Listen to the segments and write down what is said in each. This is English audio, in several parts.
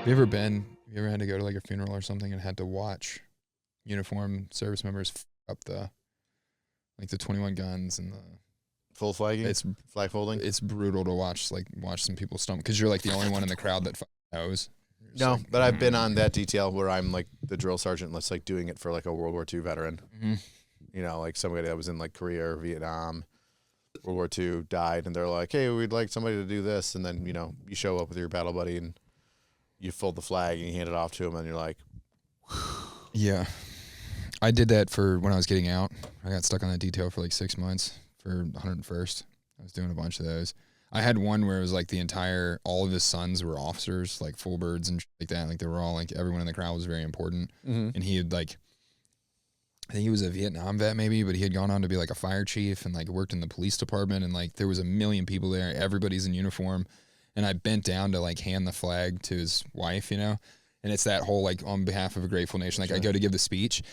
Have you ever had to go to like a funeral or something and had to watch uniformed service members up the 21 guns and the full flagging? Flag folding? It's brutal to watch some people stumble because you're like the only one in the crowd that knows. No, like, but I've been on that detail where I'm like the drill sergeant that's like doing it for like a World War II veteran. Mm-hmm. You know, like somebody that was in like Korea or Vietnam, World War II, died, and they're like, hey, we'd like somebody to do this. And then, you know, you show up with your battle buddy and you fold the flag and you hand it off to him and you're like, yeah. I did that for when I was getting out. I got stuck on that detail for like 6 months for 101st. I was doing a bunch of those. I had one where it was like all of his sons were officers, like full birds and shit like that. Like they were all like, everyone in the crowd was very important. Mm-hmm. And he had like, I think he was a Vietnam vet maybe, but he had gone on to be like a fire chief and like worked in the police department. And like there was a million people there. Everybody's in uniform. And I bent down to like hand the flag to his wife, you know? And it's that whole like on behalf of a grateful nation. Like I go to give the speech.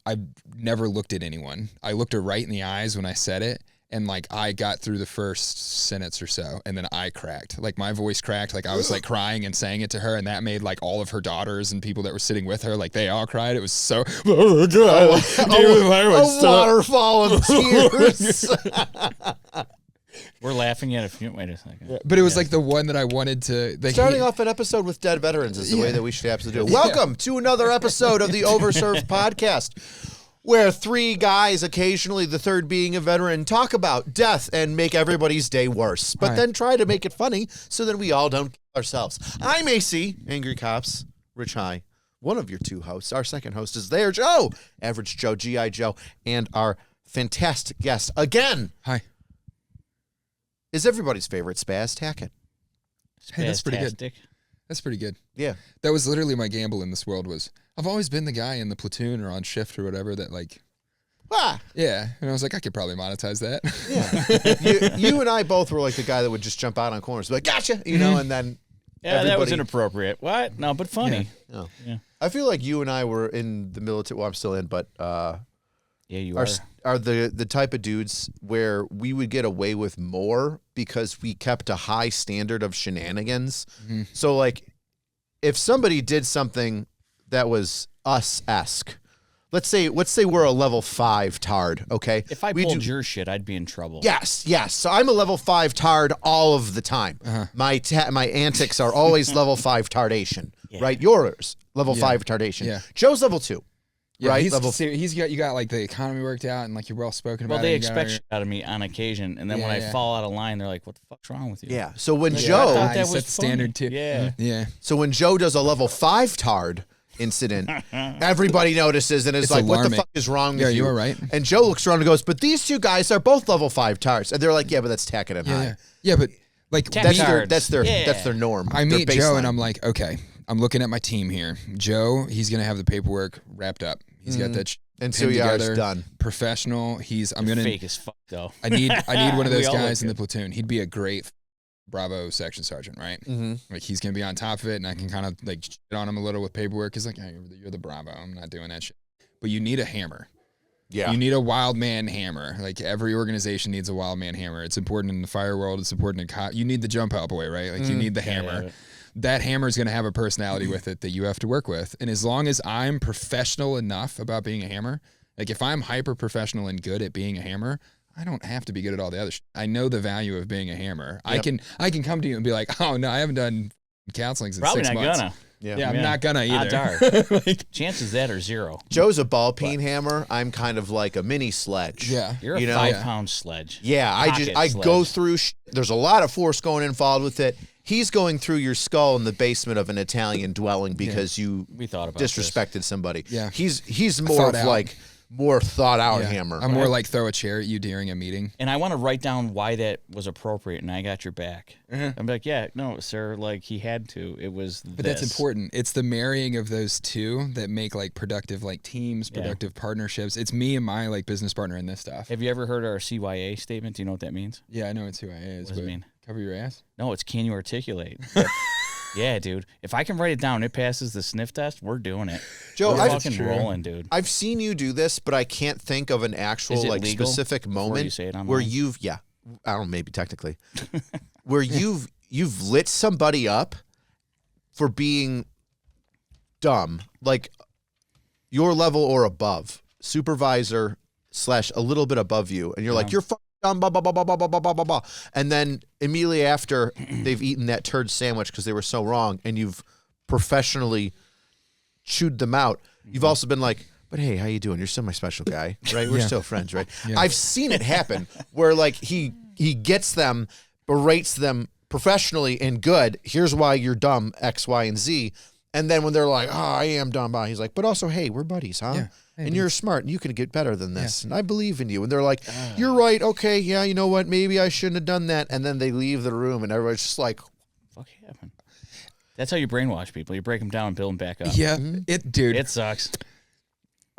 I never looked at anyone. I looked her right in the eyes when I said it. And like I got through the first sentence or so, and then I cracked. Like my voice cracked. Like I was like crying and saying it to her, and that made like all of her daughters and people that were sitting with her, like they all cried. It was so oh god, a waterfall of tears. We're laughing at a few. Wait a second. Yeah, but it was like the one that I wanted to. Like, starting off an episode with dead veterans is the way that we should absolutely do it. Welcome to another episode of the Overserved podcast, where three guys, occasionally the third being a veteran, talk about death and make everybody's day worse, but then try to make it funny so that we all don't kill ourselves. I'm AC, AngryCops, Rich High, one of your two hosts. Our second host is there, Joe, Average Joe, G.I. Joe, and our fantastic guest again. Hi. Is everybody's favorite Spaz Tackett. Hey, that's pretty good. That's pretty good. Yeah. That was literally my gamble in this world was I've always been the guy in the platoon or on shift or whatever that like, yeah. And I was like, I could probably monetize that. Yeah. you and I both were like the guy that would just jump out on corners, like, gotcha, you know, and then that was inappropriate. What? No, but funny. Yeah. Oh. Yeah. I feel like you and I were in the military. Well, I'm still in, but yeah, you are the type of dudes where we would get away with more because we kept a high standard of shenanigans. Mm-hmm. So like if somebody did something that was us-esque, let's say we're a level 5 tard, okay? If I pulled your shit, I'd be in trouble. Yes. So I'm a level 5 tard all of the time. Uh-huh. My antics are always level 5 tardation, right? Yours, level 5 tardation. Yeah. Joe's level 2. Yeah, right, you got like the economy worked out and like you're well spoken about. Well, they expect shit out of me on occasion, and then when I fall out of line, they're like, "What the fuck's wrong with you?" Yeah. So when Joe, I thought that was set the standard too. Yeah. Yeah. So when Joe does a level 5 tard incident, everybody notices and is like, alarming. "What the fuck is wrong with you?" Yeah, you were right. And Joe looks around and goes, "But these two guys are both level 5 tards," and they're like, "Yeah, but that's Tackett and high." Yeah, but like that's their norm. I meet Joe and I'm like, okay, I'm looking at my team here. Joe, he's gonna have the paperwork wrapped up. He's got that. And 2 yards done. Professional. I'm gonna fake as fuck though. I need one of those guys in the platoon. He'd be a great Bravo section sergeant, right? Mm-hmm. Like he's gonna be on top of it, and I can kind of like shit on him a little with paperwork. He's like, hey, you're the Bravo. I'm not doing that shit. But you need a hammer. Yeah. You need a wild man hammer. Like every organization needs a wild man hammer. It's important in the fire world. It's important in you need the jump help away, right? Like you need the hammer. Yeah. That hammer is going to have a personality with it that you have to work with. And as long as I'm professional enough about being a hammer, like if I'm hyper professional and good at being a hammer, I don't have to be good at all the other shit. I know the value of being a hammer. Yep. I can come to you and be like, oh no, I haven't done counseling since 6 months. Probably not gonna. Yeah, I'm not gonna either. Like, chances that are 0. Joe's a ball peen hammer. I'm kind of like a mini sledge. Yeah, you're a 5-pound sledge. Yeah, I go through. There's a lot of force going involved with it. He's going through your skull in the basement of an Italian dwelling because you disrespected somebody. Yeah, he's more of like more thought out hammer. I'm more like throw a chair at you during a meeting. And I want to write down why that was appropriate, and I got your back. I'm like, yeah, no, sir, like he had to. It was But that's important. It's the marrying of those two that make like productive like teams, productive partnerships. It's me and my like business partner in this stuff. Have you ever heard our CYA statement? Do you know what that means? Yeah, I know what CYA is. What does it mean? Cover your ass? No, it's can you articulate? Yeah, dude. If I can write it down, it passes the sniff test. We're doing it. Joe, we're fucking rolling, dude. I've seen you do this, but I can't think of an actual like specific moment you say it where you've I don't know, maybe technically, where you've lit somebody up for being dumb, like your level or above, supervisor / a little bit above you, and you're like, you're dumb, blah, blah, blah, blah, blah, blah, blah, blah, blah. And then immediately after they've eaten that turd sandwich because they were so wrong, and you've professionally chewed them out, you've also been like, but hey, how you doing? You're still my special guy, right? We're still friends, right? Yeah. I've seen it happen where like he gets them, berates them professionally and good. Here's why you're dumb, X, Y, and Z. And then when they're like, oh, I am dumb, he's like, but also, hey, we're buddies, huh? Yeah. Hey, and you're smart and you can get better than this. Yeah. And I believe in you. And they're like, you're right. Okay. Yeah. You know what? Maybe I shouldn't have done that. And then they leave the room and everybody's just like, fuck happened. That's how you brainwash people. You break them down and build them back up. Yeah. Dude. It sucks.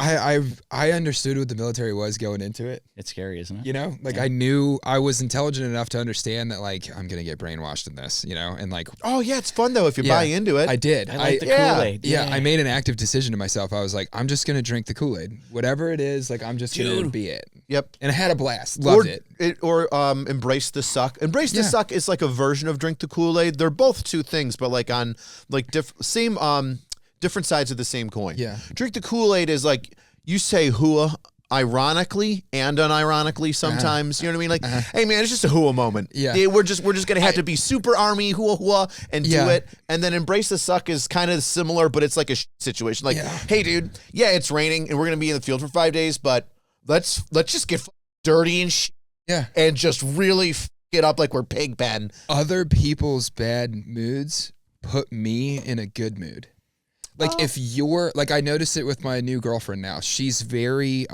I understood what the military was going into it. It's scary, isn't it? You know, like I knew I was intelligent enough to understand that like I'm gonna get brainwashed in this, you know, and like oh yeah, it's fun though if you buy into it. I did. I like the Kool-Aid. Yeah, I made an active decision to myself. I was like, I'm just gonna drink the Kool-Aid, whatever it is. Like I'm just gonna be it. Yep. And I had a blast. Loved it. Or embrace the suck. Embrace the suck is like a version of drink the Kool-Aid. They're both two things, but like on like different sides of the same coin. Yeah. Drink the Kool-Aid is like. You say hua ironically and unironically sometimes. You know what I mean? Like, hey man, it's just a hua moment. Yeah. We're just gonna have to be super army hua and do it. And then embrace the suck is kind of similar, but it's like a situation. Like, hey dude, it's raining and we're gonna be in the field for 5 days, but let's just get dirty and and just really it up like we're Pigpen. Other people's bad moods put me in a good mood. Like if you're like, I notice it with my new girlfriend now. She's very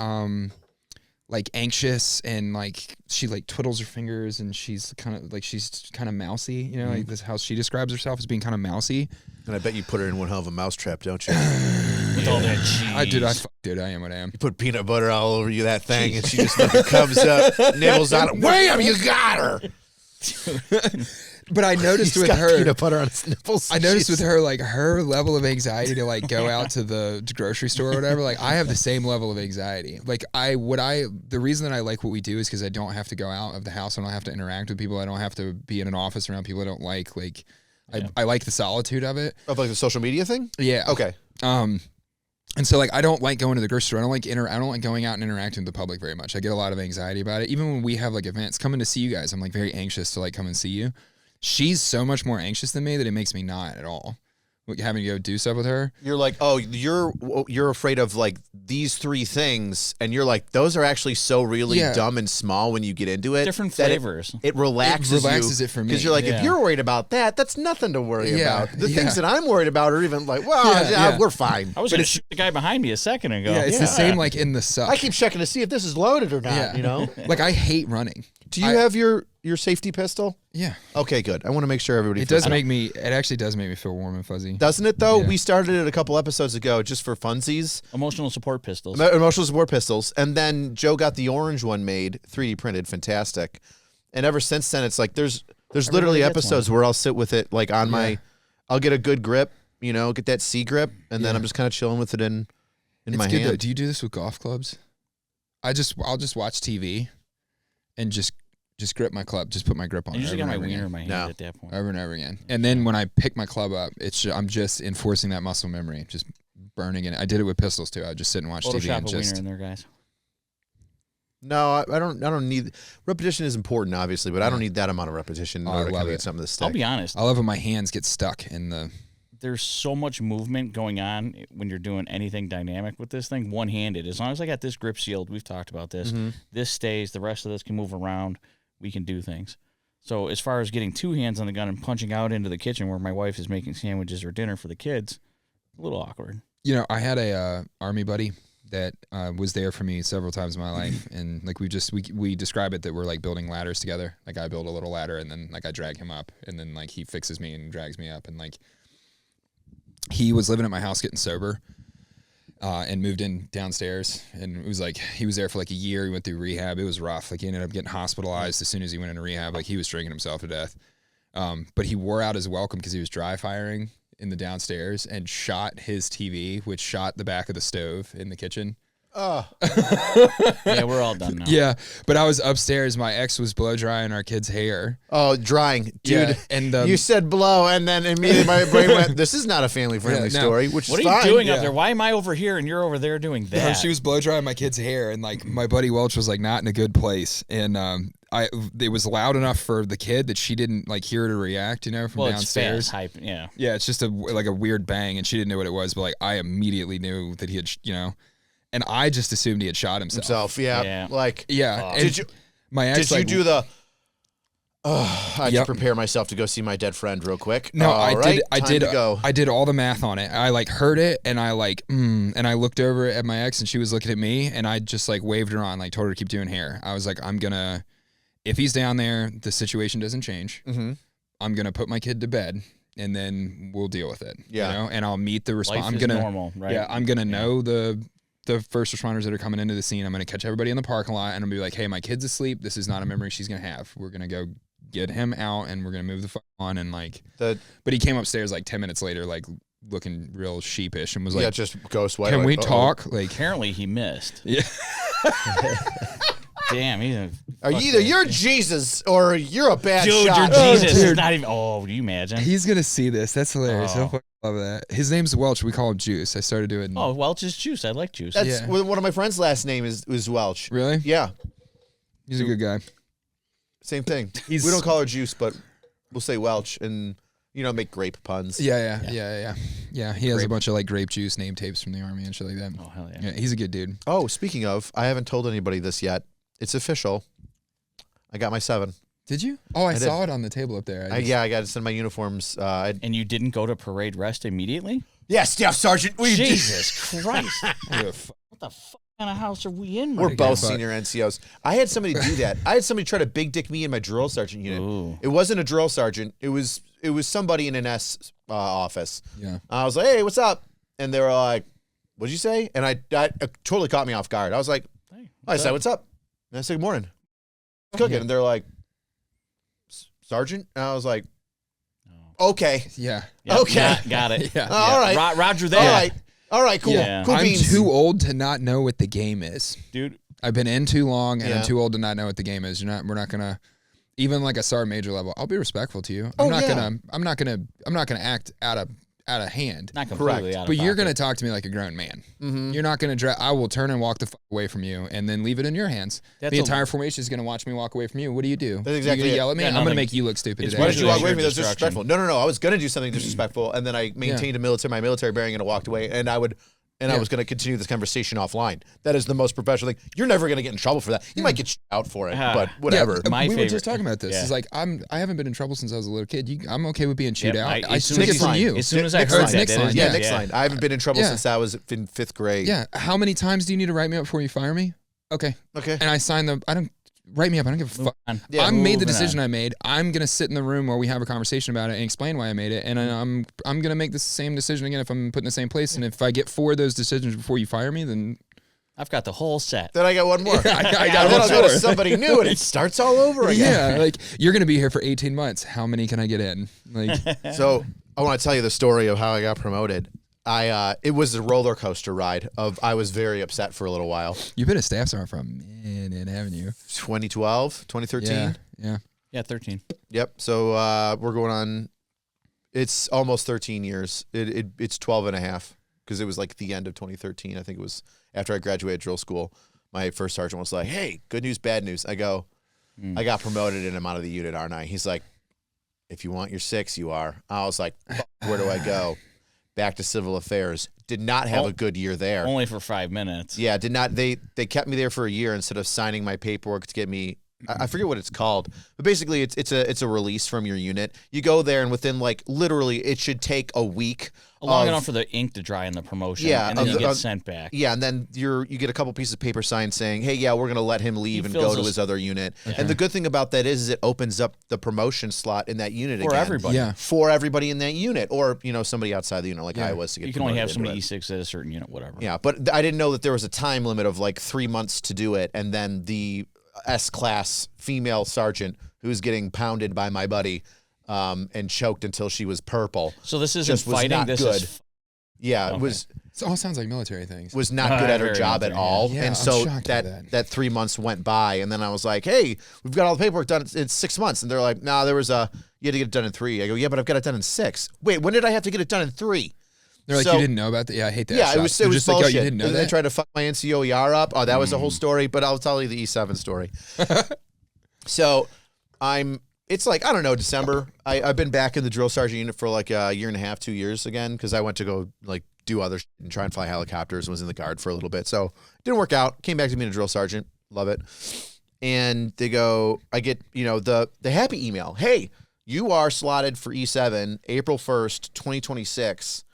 like anxious and like she like twiddles her fingers and she's kind of mousy. You know, like this how she describes herself as being kind of mousy. And I bet you put her in one hell of a mousetrap, don't you? With all that cheese. I am what I am. You put peanut butter all over you that thing, and she just fucking comes up, nibbles on it. Wham! You got her. But I noticed with her peanut butter on his nipples. I noticed with her like her level of anxiety to like go out to the grocery store or whatever. Like I have the same level of anxiety. Like the reason that I like what we do is because I don't have to go out of the house. I don't have to interact with people. I don't have to be in an office around people I don't like. Like I like the solitude of it. Of like the social media thing? Yeah. Okay. And so like I don't like going to the grocery store. I don't like going out and interacting with the public very much. I get a lot of anxiety about it. Even when we have like events, coming to see you guys, I'm like very anxious to like come and see you. She's so much more anxious than me that it makes me not at all. Like having to go do stuff with her. You're like, oh, you're afraid of like these 3 things, and you're like, those are actually so really dumb and small when you get into it. Different flavors. It relaxes it for me. Because you're like, if you're worried about that, that's nothing to worry about. The things that I'm worried about are even like, well, we're fine. I was going to shoot the guy behind me a second ago. Yeah, it's the same like in the suck. I keep checking to see if this is loaded or not, you know? Like I hate running. Do you have your safety pistol? Yeah. Okay, good. I want to make sure everybody. It actually does make me feel warm and fuzzy. Doesn't it though? Yeah. We started it a couple episodes ago just for funsies. Emotional support pistols. Emotional support pistols. And then Joe got the orange one made, 3D printed, fantastic. And ever since then, it's like there's literally episodes where I'll sit with it like on I'll get a good grip, you know, get that C grip, and then I'm just kind of chilling with it in my hand. Though. Do you do this with golf clubs? I'll just watch TV and just grip my club, just put my grip on it. I usually got my wiener in my hand at that point. Over and over again. And then when I pick my club up, I'm just enforcing that muscle memory, just burning it. I did it with pistols too. I would just sit and watch TV and just. Wiener in there, guys. No, I don't need repetition is important, obviously, but I don't need that amount of repetition in order to get something to stick. I'll be honest. I love when my hands get stuck in the. There's so much movement going on when you're doing anything dynamic with this thing, one-handed. As long as I got this grip sealed, we've talked about this. This stays. The rest of this can move around. We can do things. So as far as getting 2 hands on the gun and punching out into the kitchen where my wife is making sandwiches or dinner for the kids, a little awkward. You know, I had a army buddy that was there for me several times in my life, and like we describe it that we're like building ladders together. Like I build a little ladder, and then like I drag him up, and then like he fixes me and drags me up, and like he was living at my house getting sober. And moved in downstairs, and it was like he was there for like a year. He went through rehab. It was rough. Like he ended up getting hospitalized as soon as he went into rehab. Like he was drinking himself to death. But he wore out his welcome because he was dry firing in the downstairs and shot his TV, which shot the back of the stove in the kitchen. Yeah, we're all done now. Yeah, but I was upstairs. My ex was blow drying our kid's hair. Oh, drying. Dude, Yeah, and you said blow, and then immediately my brain went, this is not a family-friendly Yeah, no. story, which What is are you fine. doing up there? Why am I over here and you're over there doing that? she was blow drying my kid's hair, and like my buddy Welch was like not in a good place, and it was loud enough for the kid that she didn't like hear it or react, you know, from well, downstairs. it's fast hype. Yeah. Yeah, it's just a weird bang, and she didn't know what it was, but like I immediately knew that he had, you know, and I just assumed he had shot himself. Yeah. Like, Yeah. and did you? My ex, Did you like, do the? I had to Yep. prepare myself to go see my dead friend real quick. No, All I right, did. I time did. to go. I did all the math on it. I like heard it, and I like, and I looked over at my ex, and she was looking at me, and I just like waved her on, like told her to keep doing hair. I was like, I'm gonna, if he's down there, the situation doesn't change. Mm-hmm. I'm gonna put my kid to bed, and then we'll deal with it. Yeah. You know, and I'll meet the response. Life I'm is gonna normal, right? Yeah, I'm gonna know the first responders that are coming into the scene. I'm gonna catch everybody in the parking lot, and I'm gonna be like, hey, my kid's asleep. This is not a memory she's gonna have. We're gonna go get him out, and we're gonna move the fuck on, and like. But he came upstairs like 10 minutes later, like looking real sheepish, and was like, just ghost white. "Can like, we uh-oh. talk?" Like, Apparently he missed. yeah, Damn, he's a Are you either you're Jesus or you're a bad dude. shot. You're Jesus. dude. It's not even. Oh, do you imagine? he's gonna see this. That's hilarious. Oh. I fucking love that. His name's Welch. We call him Juice. I started doing. Oh, Welch is juice. I like juice. That's Yeah. one of my friends' last name is Welch. Really? Yeah, He's a good guy. same thing. He's- We don't call her Juice, but we'll say Welch and make grape puns. Yeah. He has a bunch of like grape juice name tapes from the army and shit like that. Oh hell yeah. Yeah, he's a good dude. Oh, speaking of, I haven't told anybody this yet. It's official. I got my 7. Did you? Oh, I did. saw it on the table up there. I got to send my uniforms. And you didn't go to parade rest immediately? Yeah, Staff Sergeant. Jesus Christ! Yeah. What the fuck kind of house are we in? We're my both guy? senior NCOs. I had somebody do that. I had somebody try to big dick me in my drill sergeant unit. Ooh. It wasn't a drill sergeant. It was somebody in an S office. Yeah. I was like, hey, what's up? And they were like, what'd you say? And I it totally caught me off guard. I was like, Hey, I said, what's up? And I said, good morning. Cooking. Yeah. And they're like, Sergeant? And I was like, okay. Yeah. Yep, Okay. got it. Yeah. All right. Roger that. All right, cool. Yeah. Cool I'm beans. too old to not know what the game is. Dude. I've been in too long, and Yeah. I'm too old to not know what the game is. We're not gonna, even like a sergeant major level. I'll be respectful to you. I'm not gonna act out of hand. Not completely Correct. out of But you're pocket. gonna talk to me like a grown man. Mhm. You're not gonna. I will turn and walk the fuck away from you, and then leave it in your hands. That's the a- entire formation is gonna watch me walk away from you. What do you do? That's exactly You gonna it. yell at me? Yeah, I'm gonna nothing. make you look stupid It's today. Why did you walk away from me? That's Destruction. disrespectful. No. I was going to do something disrespectful, and then I maintained my military bearing and I walked away, and I was going to continue this conversation offline. That is the most professional thing. You're never going to get in trouble for that. You might get out for it, but whatever. Yeah, My we were favorite- just talking about this. yeah. It's like I haven't been in trouble since I was a little kid. I'm okay with being chewed Yep, out. I as soon took as it from Nick's you. As soon as I Nick's heard line. that, Nick's that line. is- Yeah, Nick's line. I haven't been in trouble Yeah. since I was in 5th grade. Yeah. How many times do you need to write me up before you fire me? Okay. Okay. And I signed I don't write me up. I don't give a fuck. on. Yeah, I made the moving decision on. I made. I'm gonna sit in the room where we have a conversation about it and explain why I made it. And I'm gonna make the same decision again if I'm put in the same place. And if I get 4 of those decisions before you fire me, then I've got the whole set. Then I got one more. I got And then one I'll go to more. somebody new, and it starts all over again. yeah, like you're gonna be here for 18 months. How many can I get in? Like, So I want to tell you the story of how I got promoted. It was a roller coaster ride. I was very upset for a little while. you've been a staff sergeant for a minute, haven't you? 2012, 2013. Yeah. Yeah, 13. Yep. So we're going on. It's almost 13 years. It's 12 and a half because it was like the end of 2013. I think it was after I graduated drill school. My first sergeant was like, "Hey, good news, bad news." I go, "I got promoted and I'm out of the unit, aren't I?" He's like, "If you want your 6, you are." I was like, "Where do I go?" Back to civil affairs. Did not have a good year there. Only for 5 minutes. Yeah, did not. They kept me there for a year instead of signing my paperwork to get me. I forget what it's called, but basically it's a release from your unit. You go there, and within like literally, it should take a week. Long enough for the ink to dry in the promotion. Yeah, And then of you the- get sent back. Yeah, and then you get a couple pieces of paper signed saying, "Hey, yeah, we're gonna let him leave and fills go to us- his other unit." And the good thing about that is it opens up the promotion slot in that unit For again. everybody. Yeah. For everybody in that unit, or somebody outside the unit like I was to get. You can only have so promoted many into it. E6 at a certain unit, whatever. Yeah, but I didn't know that there was a time limit of like 3 months to do it, and then the S-class female sergeant who was getting pounded by my buddy and choked until she was purple. So this isn't Just was fighting. not This good. is Yeah, Okay. It all sounds like military things. was not good at her Very job at military, all. yeah. And I'm so shocked by that 3 months went by, and then I was like, hey, we've got all the paperwork done in 6 months. And they're like, nah, you had to get it done in 3. I go, yeah, but I've got it done in 6. Wait, when did I have to get it done in 3? They're like, So- you didn't know about that? Yeah, I hate that. Yeah, shop. it was They're just bullshit. like, oh, you didn't know and that? they tried to fuck my NCOER up. Oh, that was a whole story, but I'll tell you the E-7 story. So it's like, I don't know, December. I've been back in the drill sergeant unit for like a year and a half, 2 years again, because I went to go like do other shit and try and fly helicopters and was in the guard for a little bit. So didn't work out. Came back to being a drill sergeant. Love it. And they go, I get, the happy email. Hey, you are slotted for E-7 April 1st, 2026,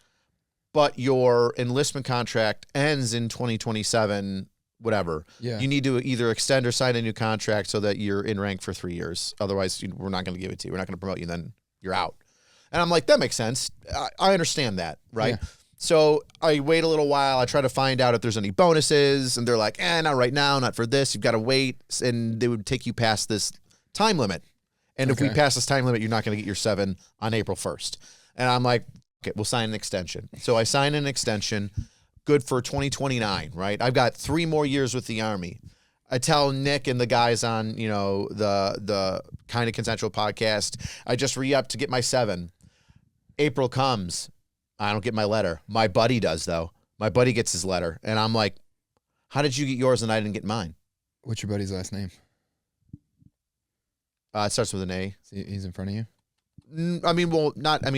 but your enlistment contract ends in 2027, whatever. Yeah. You need to either extend or sign a new contract so that you're in rank for 3 years. Otherwise, we're not going to give it to you. We're not going to promote you. Then you're out. And I'm like, that makes sense. I understand that, right? Yeah. So I wait a little while. I try to find out if there's any bonuses, and they're like, not right now, not for this. You've got to wait, and they would take you past this time limit. And if we Okay. pass this time limit, you're not going to get your 7 on April 1st. And I'm like, okay, we'll sign an extension. So I sign an extension, good for 2029, right? I've got 3 more years with the Army. I tell Nick and the guys on, the Kind of Consensual podcast, I just re-up to get my 7. April comes. I don't get my letter. My buddy does, though. My buddy gets his letter. And I'm like, how did you get yours and I didn't get mine? What's your buddy's last name? It starts with an A. He's in front of you?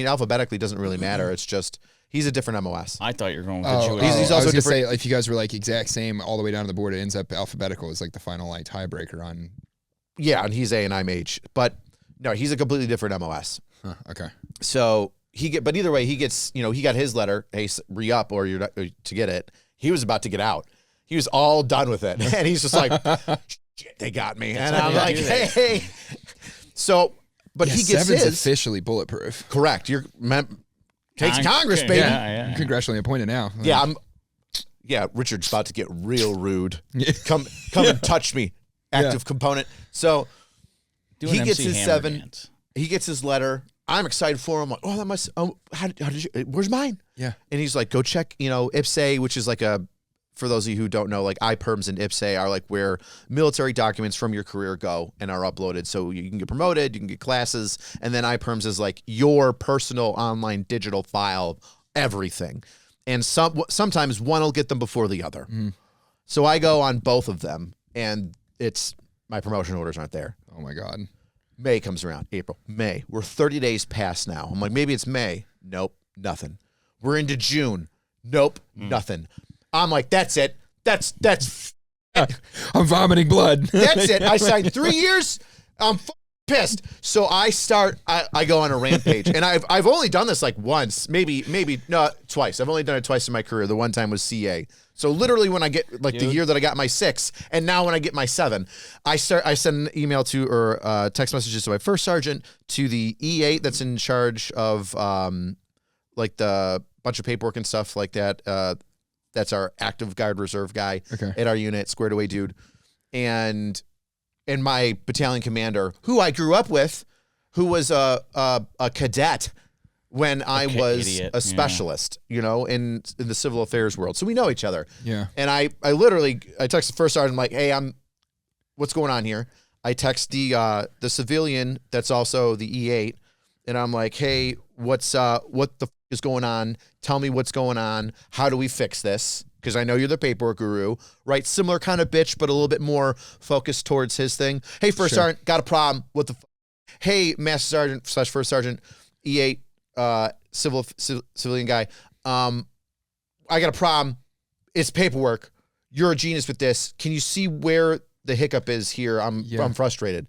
Alphabetically doesn't really matter. It's just, he's a different MOS. I thought you were going with the Jewish. He's I also was gonna say, different- if you guys were like exact same all the way down to the board, it ends up alphabetical is like the final like tiebreaker on. Yeah, and he's A and I'm H. But no, he's a completely different MOS. Huh, okay. So but either way, he gets, he got his letter, hey, re-up or you're not, to get it. He was about to get out. He was all done with it. And he's just like, shit, they got me. And I'm like, hey. So, but he gets 7's his. officially bulletproof. Correct. Takes Congress, baby. Yeah. Congressionally appointed now. Yeah, Richard's about to get real rude. Come and touch me. Active component. So Doing he gets MC his Hammer 7. dance. He gets his letter. I'm excited for him. Like, that must. Oh, how did you? Where's mine? Yeah. And he's like, go check. IPSA, which is like for those of you who don't know, like IPERMs and IPSA are like where military documents from your career go and are uploaded. So you can get promoted, you can get classes, and then IPERMs is like your personal online digital file of everything. And sometimes one will get them before the other. So I go on both of them, and my promotion orders aren't there. Oh my God. May comes around, April, May. We're 30 days past now. I'm like, maybe it's May. Nope, nothing. We're into June. Nope, nothing. I'm like, that's it. That's I'm vomiting blood. that's it. I signed 3 years. I'm pissed. So I go on a rampage, and I've only done this like once, maybe no, twice. I've only done it twice in my career. The one time was CA. So literally when I get like the year that I got my 6, and now when I get my 7, I send an email or text messages to my first sergeant, to the E-8 that's in charge of like the bunch of paperwork and stuff like that. That's our active guard reserve guy at our unit, squared away dude, and my battalion commander, who I grew up with, who was a cadet when I was a specialist, in the civil affairs world. So we know each other. Yeah. And I text the first sergeant, I'm like, hey, what's going on here? I text the civilian that's also the E-8, and I'm like, hey, what the is going on? Tell me what's going on. How do we fix this? Because I know you're the paperwork guru, right? Similar kind of bitch, but a little bit more focused towards his thing. Hey, first sergeant, got a problem. What the Hey, master sergeant / first sergeant, E-8, civilian guy. I got a problem. It's paperwork. You're a genius with this. Can you see where the hiccup is here? I'm frustrated.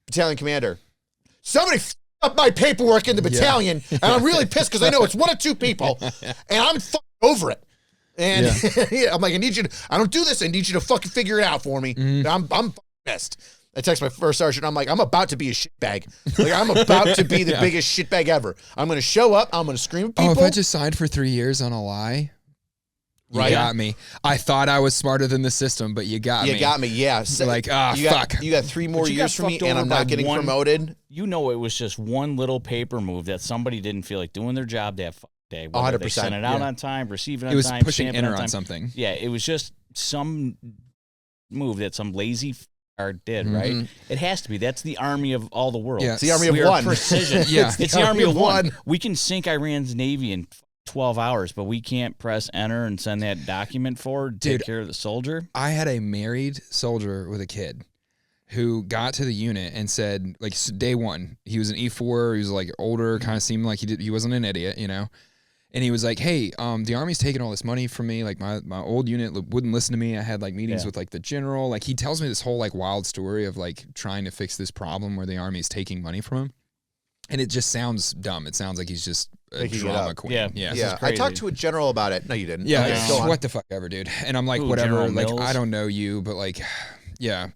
Battalion commander, somebody up my paperwork in the battalion, and I'm really pissed because I know it's 1 or 2 people, and I'm over it. And I'm like, I don't do this. I need you to fucking figure it out for me. I'm pissed. I text my first sergeant. I'm like, I'm about to be a shitbag. Like, I'm about to be the biggest shitbag ever. I'm going to show up. I'm going to scream at people. Oh, if I just signed for 3 years on a lie, you got me. I thought I was smarter than the system, but you got me. You got me, yeah. So like, fuck. You got 3 more years for me, and I'm not getting promoted. You know, it was just one little paper move that somebody didn't feel like doing their job. That day. Whether 100%. they sent it out on time, receive it on time. It was pushing stamp it enter time. on something. Yeah, it was just some move that some lazy guard did, right? It has to be. That's the army of all the world. Yeah. It's the army of We are one. precision. Yeah. It's the army of one. We can sink Iran's navy in 12 hours, but we can't press enter and send that document forward, take care of the soldier. I had a married soldier with a kid who got to the unit and said, like, day one, he was an E4, he was like older, kind of seemed like he wasn't an idiot, you know? And he was like, hey, the Army's taking all this money from me. Like, my old unit wouldn't listen to me. I had, like, meetings with, like, the general. Like, he tells me this whole, like, wild story of, like, trying to fix this problem where the Army's taking money from him. And it just sounds dumb. It sounds like he's just a Making it drama up. queen. Yeah. Yeah. I talked to a general about it. No, you didn't. Yeah, Okay, go on. what the fuck ever, dude. And I'm like, Who, whatever. General Like, Mills? I don't know you, but, like, yeah.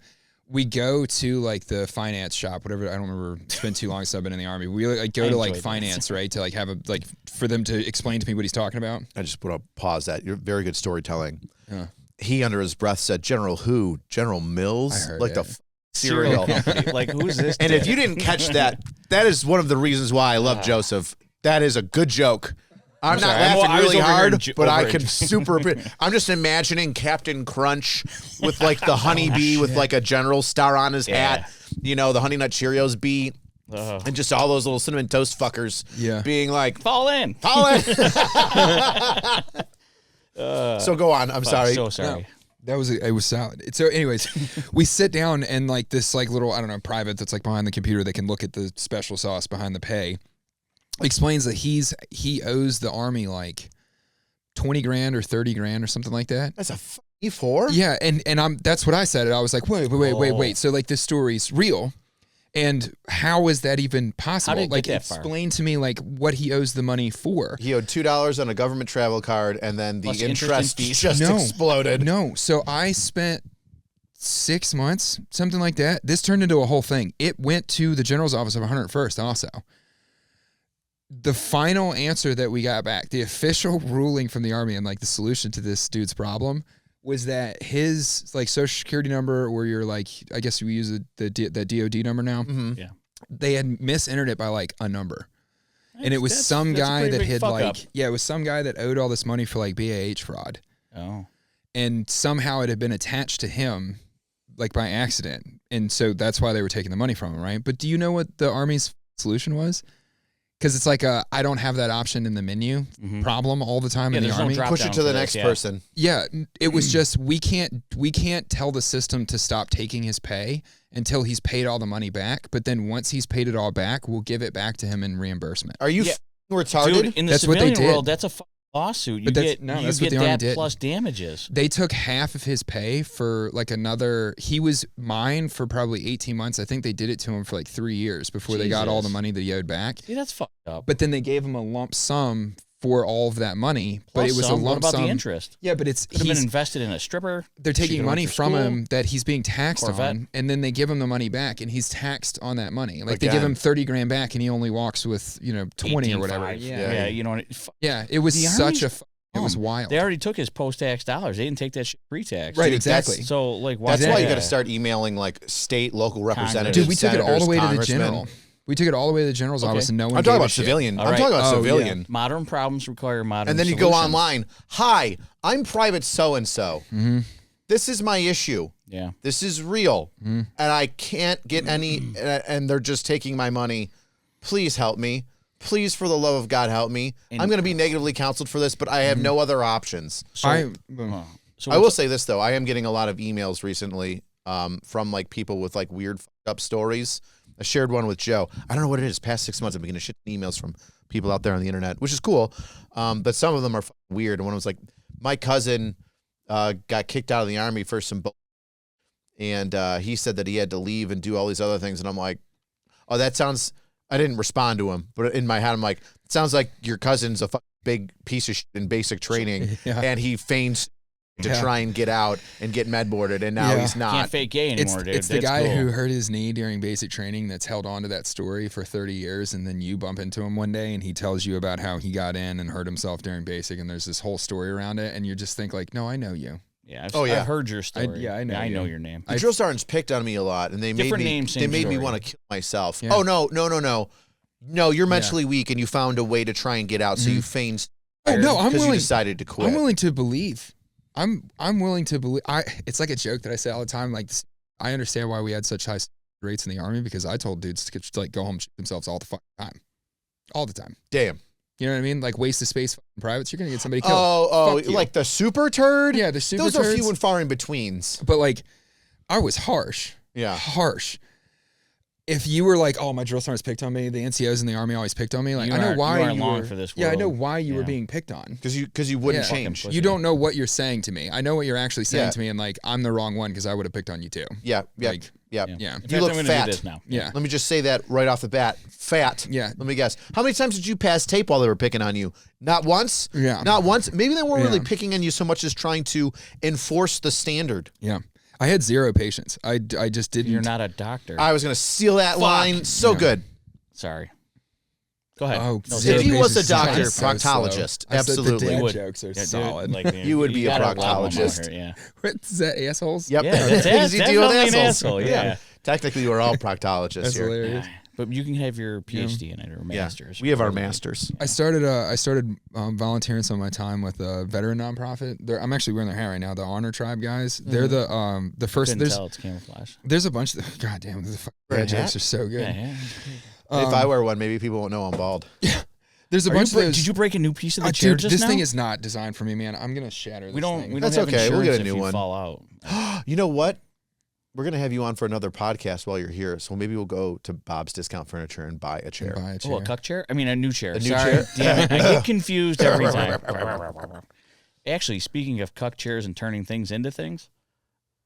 We go to, like, the finance shop, whatever. I don't remember. It's been too long since I've been in the Army. We, like, go to, like, finance, right, to, like, have a, like, for them to explain to me what he's talking about. I just want to pause that. You're very good storytelling. Yeah. He, under his breath, said, General who? General Mills? I heard like it. the cereal. company. Like, who's this? And if you didn't catch that, that is one of the reasons why I love Joseph. That is a good joke. I'm not sorry, laughing I was really over here hard, in but I over can in- super. I'm just imagining Captain Crunch with like the honeybee with like a general star on his hat. You know, the Honey Nut Cheerios bee. And just all those little cinnamon toast fuckers being like, fall in. Fall in. So go on. I'm sorry. So sorry. No, it was solid. So anyways, we sit down and like this like little, I don't know, private that's like behind the computer that can look at the special sauce behind the pay explains that he owes the Army like 20 grand or 30 grand or something like that. That's a E4? Yeah. And that's what I said. I was like, wait. So like this story's real. And how is that even possible? How did it like get that far? explain to me like what he owes the money for. He owed $2 on a government travel card, and then the Plus interest fees. just exploded. No. So I spent 6 months, something like that. This turned into a whole thing. It went to the general's office of 101st also. The final answer that we got back, the official ruling from the Army and like the solution to this dude's problem was that his like social security number, or your like, I guess we use the DOD number now. Mm-hmm. Yeah. They had misentered it by like a number. And it was That's some a guy pretty that big had fuck like, up. it was some guy that owed all this money for like BAH fraud. Oh. And somehow it had been attached to him like by accident. And so that's why they were taking the money from him, right? But do you know what the Army's solution was? Because it's like I don't have that option in the menu problem all the time in the there's no Army. drop Push it down to for the this, next yeah. person. Yeah, it was just we can't tell the system to stop taking his pay until he's paid all the money back. But then once he's paid it all back, we'll give it back to him in reimbursement. Are you Yeah. retarded? Dude, in the That's what they civilian did. world, that's a lawsuit. You But that's- get no, you that's get what the Army that did. plus damages. They took half of his pay for like another. He was mine for probably 18 months. I think they did it to him for like 3 years before they got all the Jesus. money that he owed back. See, that's fucked up. But then they gave him a lump sum for all of that money. But Plus it was some, a what lump about sum. the interest? Yeah, but it's Could have been he's, invested in a stripper. they're She taking could've money went to from school. him that he's being taxed Corvette. on, and then they give him the money back, and he's taxed on that money. Like they give Again. him 30 grand back, and he only walks with 20 or whatever. 18.5. Yeah, Yeah, you know. yeah. It was The such Army's a. It was dumb. wild. They already took his post-tax dollars. They didn't take that shit pre-tax. Right, Dude, exactly. that's- So, like, why? That's why you yeah. got to start emailing like state, local representatives. Dude, we took it all the senators, way to the congressmen. general. We took it all the way to the general's office, and no one. I'm talking gave a about shit. civilian. All I'm right. talking about Oh, civilian. Modern problems require modern. And then you go solutions. online. Hi, I'm Private So and So. This is my issue. Yeah. This is real, and I can't get any. And they're just taking my money. Please help me. Please, for the love of God, help me. I'm going to be negatively counseled for this, but I have no other options. So, so I will say this though, I am getting a lot of emails recently from like people with like weird fucked up stories. I shared one with Joe. I don't know what it is. Past 6 months, I've been getting shit emails from people out there on the internet, which is cool. But some of them are weird. And one was like, my cousin got kicked out of the Army for some and he said that he had to leave and do all these other things. And I'm like, oh, that sounds. I didn't respond to him, but in my head, I'm like, it sounds like your cousin's a big piece of shit in basic training, Yeah. and he feigns to Yeah. try and get out and get med boarded, and now Yeah. he's not. can't fake gay anymore, dude. It's the That's guy cool. who hurt his knee during basic training that's held on to that story for 30 years, and then you bump into him one day and he tells you about how he got in and hurt himself during basic, and there's this whole story around it, and you just think like, no, I know you. Yeah. Oh, yeah. I've heard your story. I know I you. know your name. The drill sergeants picked on me a lot, and they made Different me. name, They same made me story. want to kill myself. Yeah. Oh no! No, you're mentally weak, and you found a way to try and get out, so you feigned. Oh no, I'm willing. You decided to quit. I'm willing to believe. I'm willing to believe. It's like a joke that I say all the time. Like, I understand why we had such high rates in the Army, because I told dudes to like go home and shoot themselves all the fucking time, all the time. Damn. You know what I mean? Like, waste of space in privates. You're gonna get somebody killed. Oh, like the super turd. Yeah, the super. Those are few and far in betweens. But like, I was harsh. Yeah, harsh. If you were like, oh, my drill sergeants picked on me, the NCOs in the Army always picked on me. Like, I know why you were for this world. Yeah, I know why you were being picked on. Because you wouldn't change. You don't know what you're saying to me. I know what you're actually saying to me, and like, I'm the wrong one because I would have picked on you too. Yeah. Like, yeah. You look I'm fat. do this now. Yeah. Let me just say that right off the bat. Fat. Yeah. Let me guess. How many times did you pass tape while they were picking on you? Not once? Yeah. Not once? Maybe they weren't really picking on you so much as trying to enforce the standard. Yeah. I had zero patience. I just didn't. You're not a doctor. I was going to steal that line. So good. Sorry. Go ahead. Oh, no, if he was a patience. doctor, So proctologist, slow. absolutely. I said the would. dad jokes are Yeah, dude, solid. like, You would be a gotta love 'em proctologist. out here, Yeah. What's that, assholes? Yep. Yeah, Things that's you deal with definitely an assholes. asshole. Yeah. Technically, we're all proctologists That's here. hilarious. But you can have your PhD in it or Yeah. master's. We have our masters. I started volunteering some of my time with a veteran nonprofit. I'm actually wearing their hat right now. The Honor Tribe guys. They're the first. Couldn't tell it's camouflage. There's a bunch of God damn, the fucking dad jokes are so good. Yeah. If I wear one, maybe people won't know I'm bald. There's a bunch of those. Did you break a new piece of the chair dude, just this now? thing is not designed for me, man. I'm gonna shatter this thing. We That's don't have okay. We'll insurance get a new if you one. fall out. You know what? We're going to have you on for another podcast while you're here. So maybe we'll go to Bob's Discount Furniture and buy a chair. Buy a chair. Oh, a cuck chair? I mean, a new chair. A new Sorry. chair? Damn it. I get confused every time. Actually, speaking of cuck chairs and turning things into things,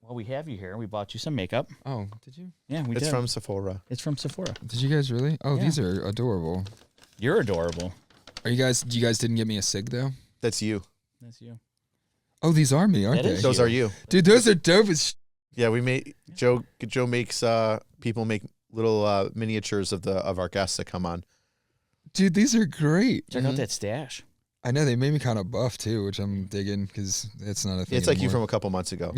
while we have you here, we bought you some makeup. Oh, did you? Yeah, we did. It's from Sephora. It's from Sephora. Did you guys really? Oh, these are adorable. You're adorable. You guys didn't get me a cig though? That's you. That's you. Oh, these are me, aren't That they? is Those are you. Dude, those are dope as Yeah, we made Joe makes people make little miniatures of our guests that come on. Dude, these are great. Check out that stash. I know they made me kind of buff too, which I'm digging because it's not a thing. It's like you anymore. from a couple months ago.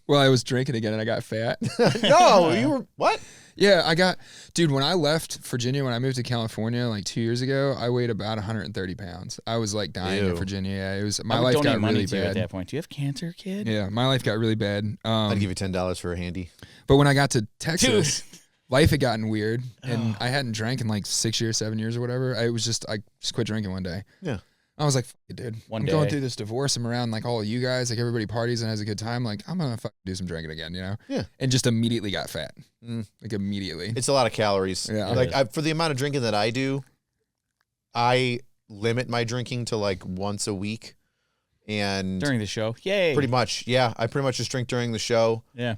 Well, I was drinking again and I got fat. No, you were what? Yeah, dude, when I left Virginia, when I moved to California like 2 years ago, I weighed about 130 pounds. I was like dying in Virginia. Yeah, it was, my life got really bad. At that point. Do you have cancer, kid? Yeah, my life got really bad. I'd give you $10 for a handy. But when I got to Texas, life had gotten weird and I hadn't drank in like 6 years, 7 years or whatever. I just quit drinking one day. Yeah. I was like, fuck it, dude. I'm going through this divorce. I'm around like all of you guys. Like everybody parties and has a good time. Like I'm going to do some drinking again, you know? Yeah. And just immediately got fat. Like immediately. It's a lot of calories. Yeah. Like for the amount of drinking that I do, I limit my drinking to like once a week. And during the show. Yay. Pretty much. Yeah. I pretty much just drink during the show. Yeah.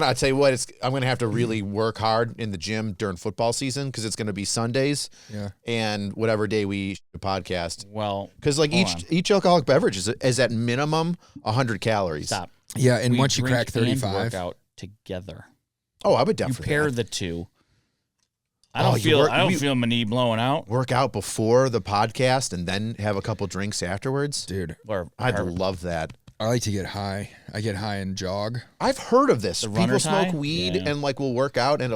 I'll tell you what, I'm going to have to really work hard in the gym during football season because it's going to be Sundays. Yeah. And whatever day we shoot a podcast. Well, because like each alcoholic beverage is at minimum 100 calories. Stop. Yeah. And once you crack 35. And work out together. Oh, I would definitely. You pair the two. I don't feel my knee blowing out. Work out before the podcast and then have a couple drinks afterwards. Dude, I'd love that. I like to get high. I get high and jog. I've heard of this. People smoke high? weed and like will work out and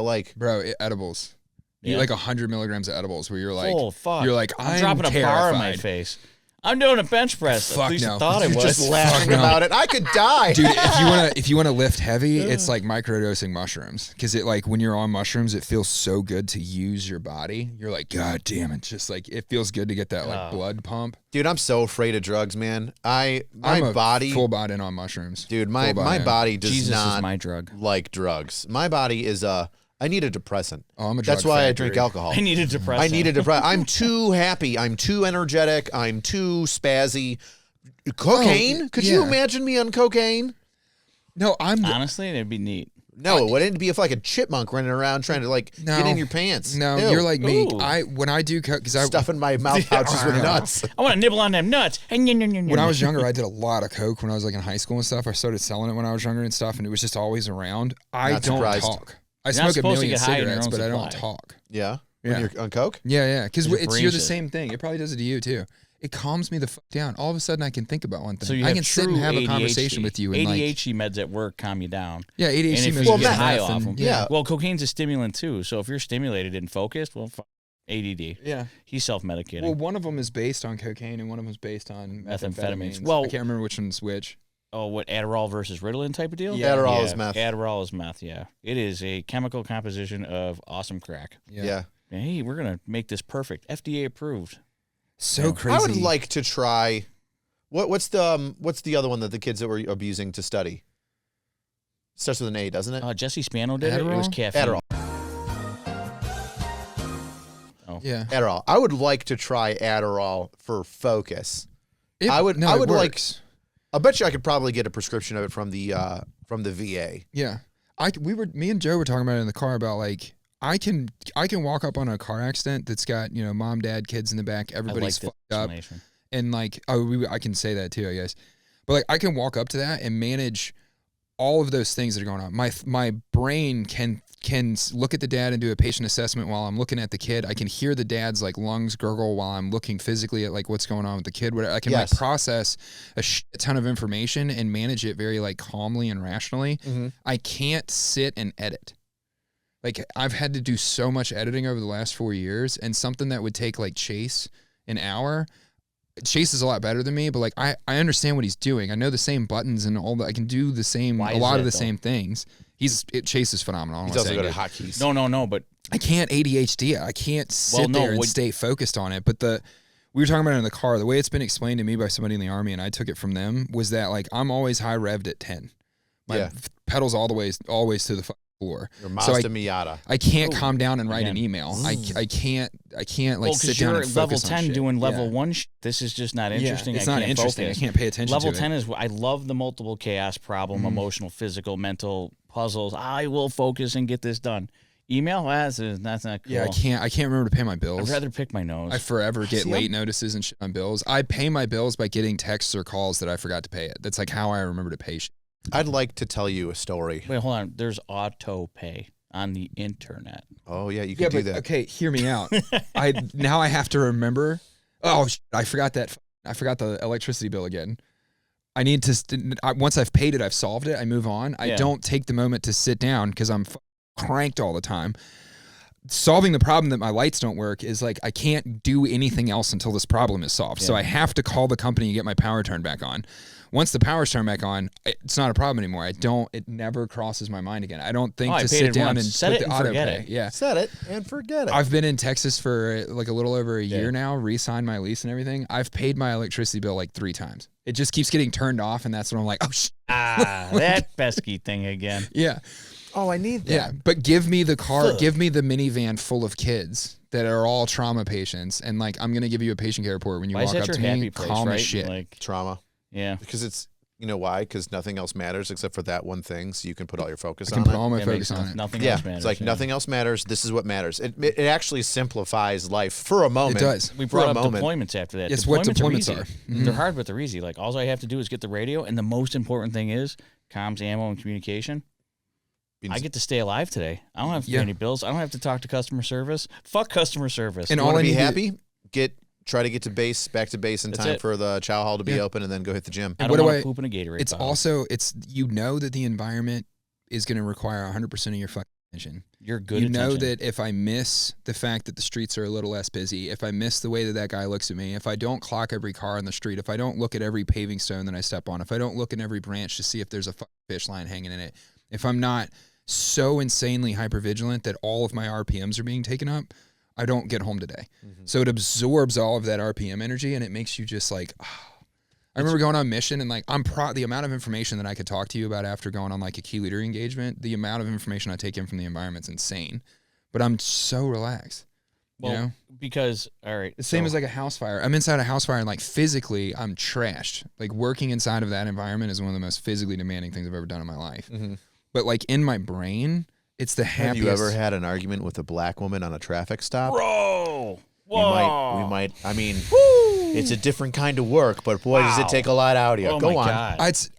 edibles. You like 100 milligrams of edibles where you're like, oh fuck, you're like, I'm dropping a bar in my face. I'm doing a bench press. Fuck At least no. I thought I was. Just laughing about it. I could die. Dude, if you wanna lift heavy, it's like microdosing mushrooms. Because it like when you're on mushrooms, it feels so good to use your body. You're like, God damn it. Just like it feels good to get that like blood pump. Dude, I'm so afraid of drugs, man. My body full body in on mushrooms. Dude, my body does Jesus not is my drug. like drugs. My body is I need a depressant. Oh, I'm a drug That's why I factory. drink alcohol. I need a depressant. I'm too happy. I'm too energetic. I'm too spazzy. Cocaine? Could you imagine me on cocaine? No, honestly, that'd be neat. No, it wouldn't be like a chipmunk running around trying to like get in your pants. No, Ew. you're like me. Ooh. When I do coke, because I stuffing my mouth pouches with nuts. I want to nibble on them nuts. When I was younger, I did a lot of coke when I was like in high school and stuff. I started selling it when I was younger and stuff, and it was just always around. I don't talk. I smoke a million cigarettes, but I don't talk. Yeah? When you're on coke? Yeah. Because you're the same thing. It probably does it to you too. It calms me the fuck down. All of a sudden, I can think about one thing. So I can sit and have a conversation with you. And ADHD meds at work calm you down. Yeah, ADHD and if meds you get high off them. Yeah. Well, cocaine's a stimulant too. So if you're stimulated and focused, well, ADD. Yeah. He's self-medicating. Well, one of them is based on cocaine and one of them is based on methamphetamines. Well, I can't remember which one's which. Oh, what, Adderall versus Ritalin type of deal? Yeah. Adderall is meth. Adderall is meth, yeah. It is a chemical composition of awesome crack. Yeah. Hey, we're going to make this perfect. FDA approved. So crazy. I would like to try. What's the other one that the kids that were abusing to study? Starts with an A, doesn't it? Jesse Spano did it. It was Adderall? caffeine. Adderall. Oh. Yeah. Adderall. I would like to try Adderall for focus. It would works. I bet you I could probably get a prescription of it from the VA. Yeah. Me and Joe were talking about it in the car about like I can walk up on a car accident that's got, mom, dad, kids in the back, everybody's fucked up. And like I can say that too, I guess. But like I can walk up to that and manage all of those things that are going on. My brain can look at the dad and do a patient assessment while I'm looking at the kid. I can hear the dad's like lungs gurgle while I'm looking physically at like what's going on with the kid. I can like process a ton of information and manage it very like calmly and rationally. Mm-hmm. I can't sit and edit. Like I've had to do so much editing over the last 4 years, and something that would take like Chase an hour. Chase is a lot better than me, but like I understand what he's doing. I know the same buttons and all that. I can do the same, a lot of the same things. Chase is phenomenal. He's also good at hotkeys. No, but I can't ADHD. I can't sit there and stay focused on it. But we were talking about it in the car. The way it's been explained to me by somebody in the Army, and I took it from them, was that like I'm always high revved at 10. My pedals always to the floor. Your Mazda Miata. I can't calm down and write an email. I can't like sit down and focus level 10 on shit. doing level 1 this is just not interesting. It's not interesting. Focus. I can't pay attention level to 10 it. is I love the multiple chaos problem, emotional, physical, mental puzzles. I will focus and get this done. Email, that's not cool. Yeah, I can't remember to pay my bills. I'd rather pick my nose. I forever get late notices and shit on bills. I pay my bills by getting texts or calls that I forgot to pay it. That's like how I remember to pay shit. I'd like to tell you a story. Wait, hold on. There's auto pay on the internet. Oh yeah, you can do that. Okay, hear me out. Now I have to remember. Oh, I forgot that. I forgot the electricity bill again. I need to. Once I've paid it, I've solved it. I move on. I don't take the moment to sit down because I'm cranked all the time. Solving the problem that my lights don't work is like I can't do anything else until this problem is solved. So I have to call the company and get my power turned back on. Once the power's turned back on, it's not a problem anymore. It never crosses my mind again. I don't think to sit down and set put it the and auto forget pay. it. Yeah. Set it and forget it. I've been in Texas for like a little over a year now, re-signed my lease and everything. I've paid my electricity bill like 3 times. It just keeps getting turned off, and that's when I'm like, oh, that pesky thing again. Yeah. Oh, I need that. Yeah, but give me the car, give me the minivan full of kids that are all trauma patients, and like I'm gonna give you a patient care report when you walk up to me, calm as shit. Like, trauma. Yeah. Because it's, you know why? Because nothing else matters except for that one thing, so you can put all your focus on I it. can put all my focus on it. Nothing else matters. It's like nothing else matters. This is what matters. It actually simplifies life for a moment. It does. We brought up deployments after that. Yes, what deployments are. Mm-hmm. They're hard, but they're easy. Like all I have to do is get the radio, and the most important thing is comms, ammo, and communication. I get to stay alive today. I don't have to pay any bills. I don't have to talk to customer service. Fuck customer service. And all to be happy, try to get back to base in time for the chow hall to be open, and then go hit the gym. I don't want to poop in a Gatorade It's bottle. also that the environment is going to require 100% of your fucking attention. You're good. You know that if I miss the fact that the streets are a little less busy, if I miss the way that guy looks at me, if I don't clock every car on the street, if I don't look at every paving stone that I step on, if I don't look in every branch to see if there's a fish line hanging in it, if I'm not so insanely hypervigilant that all of my RPMs are being taken up, I don't get home today. Mm-hmm. So it absorbs all of that RPM energy, and it makes you just like, I remember going on mission, and like the amount of information that I could talk to you about after going on like a key leader engagement, the amount of information I take in from the environment's insane. But I'm so relaxed. Well, you know? Because all right, the same as like a house fire. I'm inside a house fire, and like physically, I'm trashed. Like working inside of that environment is one of the most physically demanding things I've ever done in my life. Mm-hmm. But like in my brain, it's the happiest. Have you ever had an argument with a black woman on a traffic stop? Bro, whoa. We might. I mean, it's a different kind of work, but boy, does it take a lot out of you. Oh Go my on. God. It's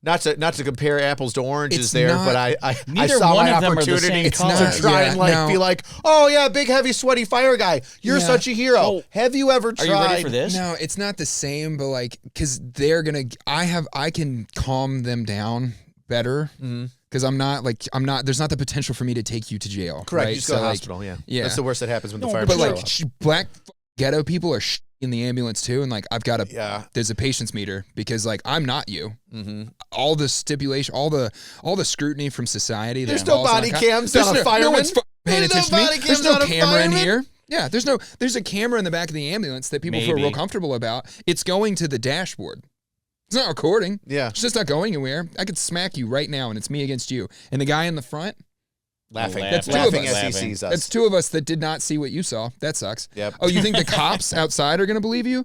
not to compare apples to oranges there, not, but I neither saw one my of them are the opportunity same color. to try and be like, oh yeah, big heavy sweaty fire guy. You're such a hero. Oh, have you ever tried? Are you ready for this? No, it's not the same, but like, because they're gonna, I can calm them down better Because I'm not, there's not the potential for me to take you to jail. Correct. Right? You just go to the hospital. Yeah. That's the worst that happens when the firemen But show up. black ghetto people are in the ambulance too, and like I've got there's a patience meter because like I'm not you. All the stipulation, all the scrutiny from society. There's no body cams on a fireman. No one's paying attention to me. There's no camera in here. Yeah, there's a camera in the back of the ambulance that people feel real comfortable about. It's going to the dashboard. It's not recording. Yeah. It's just not going anywhere. I could smack you right now and it's me against you. And the guy in the front laughing. That's two laughing of us. as he sees us. That's two of us that did not see what you saw. That sucks. Yep. Oh, you think the cops outside are going to believe you?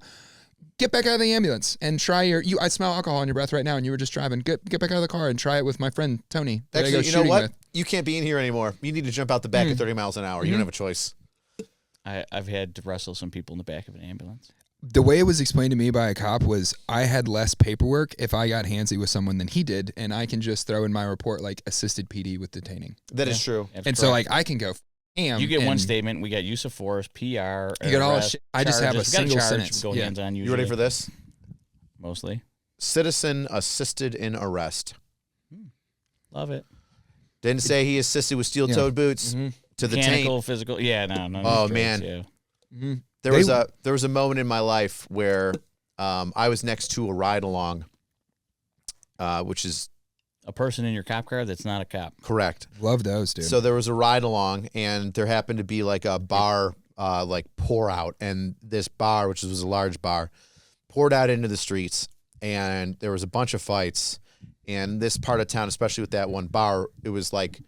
Get back out of the ambulance and try I smell alcohol in your breath right now and you were just driving. Get back out of the car and try it with my friend Tony. Actually, you know what? You can't be in here anymore. You need to jump out the back at 30 miles an hour. You don't have a choice. I've had to wrestle some people in the back of an ambulance. The way it was explained to me by a cop was I had less paperwork if I got handsy with someone than he did, and I can just throw in my report like assisted PD with detaining. That is true. So like I can go. You get one statement. We got use of force, PR. You get all shit. I just have a single sentence. Go hands on. You ready for this? Mostly. Citizen assisted in arrest. Love it. Didn't say he assisted with steel-toed boots to the Mechanical, taint. physical. Yeah, no. Oh man. There was a moment in my life where I was next to a ride-along, which is a person in your cop car that's not a cop. Correct. Love those, dude. So there was a ride-along, and there happened to be like a bar, like pour out, and this bar, which was a large bar, poured out into the streets, and there was a bunch of fights. And this part of town, especially with that one bar, it was like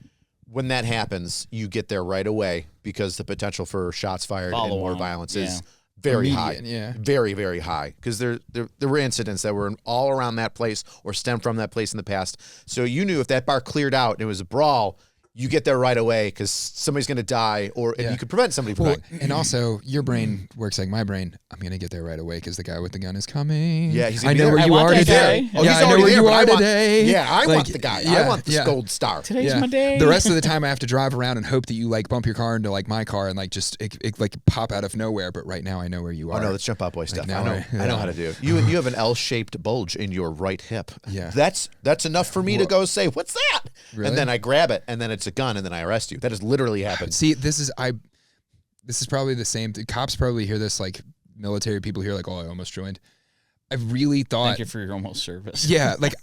when that happens, you get there right away because the potential for shots fired and more violence is very high. Yeah. Very, very high. Because there were incidents that were all around that place or stemmed from that place in the past. So you knew if that bar cleared out and it was a brawl, you get there right away because somebody's going to die and you could prevent somebody from dying. And also, your brain works like my brain. I'm going to get there right away because the guy with the gun is coming. Yeah, he's I know where you are today. Oh, yeah, I know where you are today. Yeah, I want the guy. I want the gold star. Today's my day. The rest of the time, I have to drive around and hope that you like bump your car into like my car and like just it like pop out of nowhere. But right now, I know where you are. Oh no, let's jump out, boy stuff. Like I know how to do. You have an L-shaped bulge in your right hip. Yeah, that's enough for me to go say, "What's that?" Really? And then I grab it, and then it's a gun, and then I arrest you. That has literally happened. See, this is probably the same. Cops probably hear this, like military people hear, like, "Oh, I almost joined." I really thought. Thank you for your almost service. Yeah, like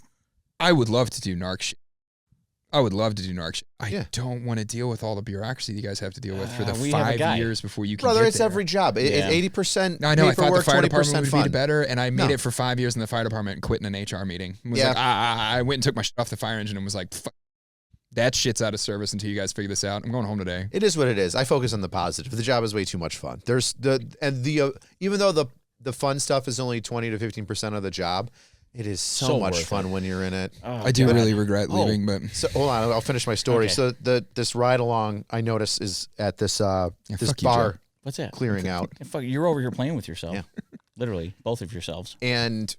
I would love to do narc shit. I don't want to deal with all the bureaucracy you guys have to deal with for the 5 years before you can. Brother, get it's there. every job. It's 80%. I know. I thought the fire department would fun. be better, and I made it for 5 years in the fire department and quit in an HR meeting. I went and took my shit off the fire engine and was like, "Fuck. That shit's out of service until you guys figure this out. I'm going home today." It is what it is. I focus on the positive. The job is way too much fun. Even though the fun stuff is only 20 to 15% of the job, it is so much fun when you're in it. Oh, I do really regret leaving, but so hold on, I'll finish my story. Okay. So this ride along I noticed is at this this fuck you, bar. Joe. What's that? Clearing out. Fuck, you're over here playing with yourself. Yeah. Literally, both of yourselves. And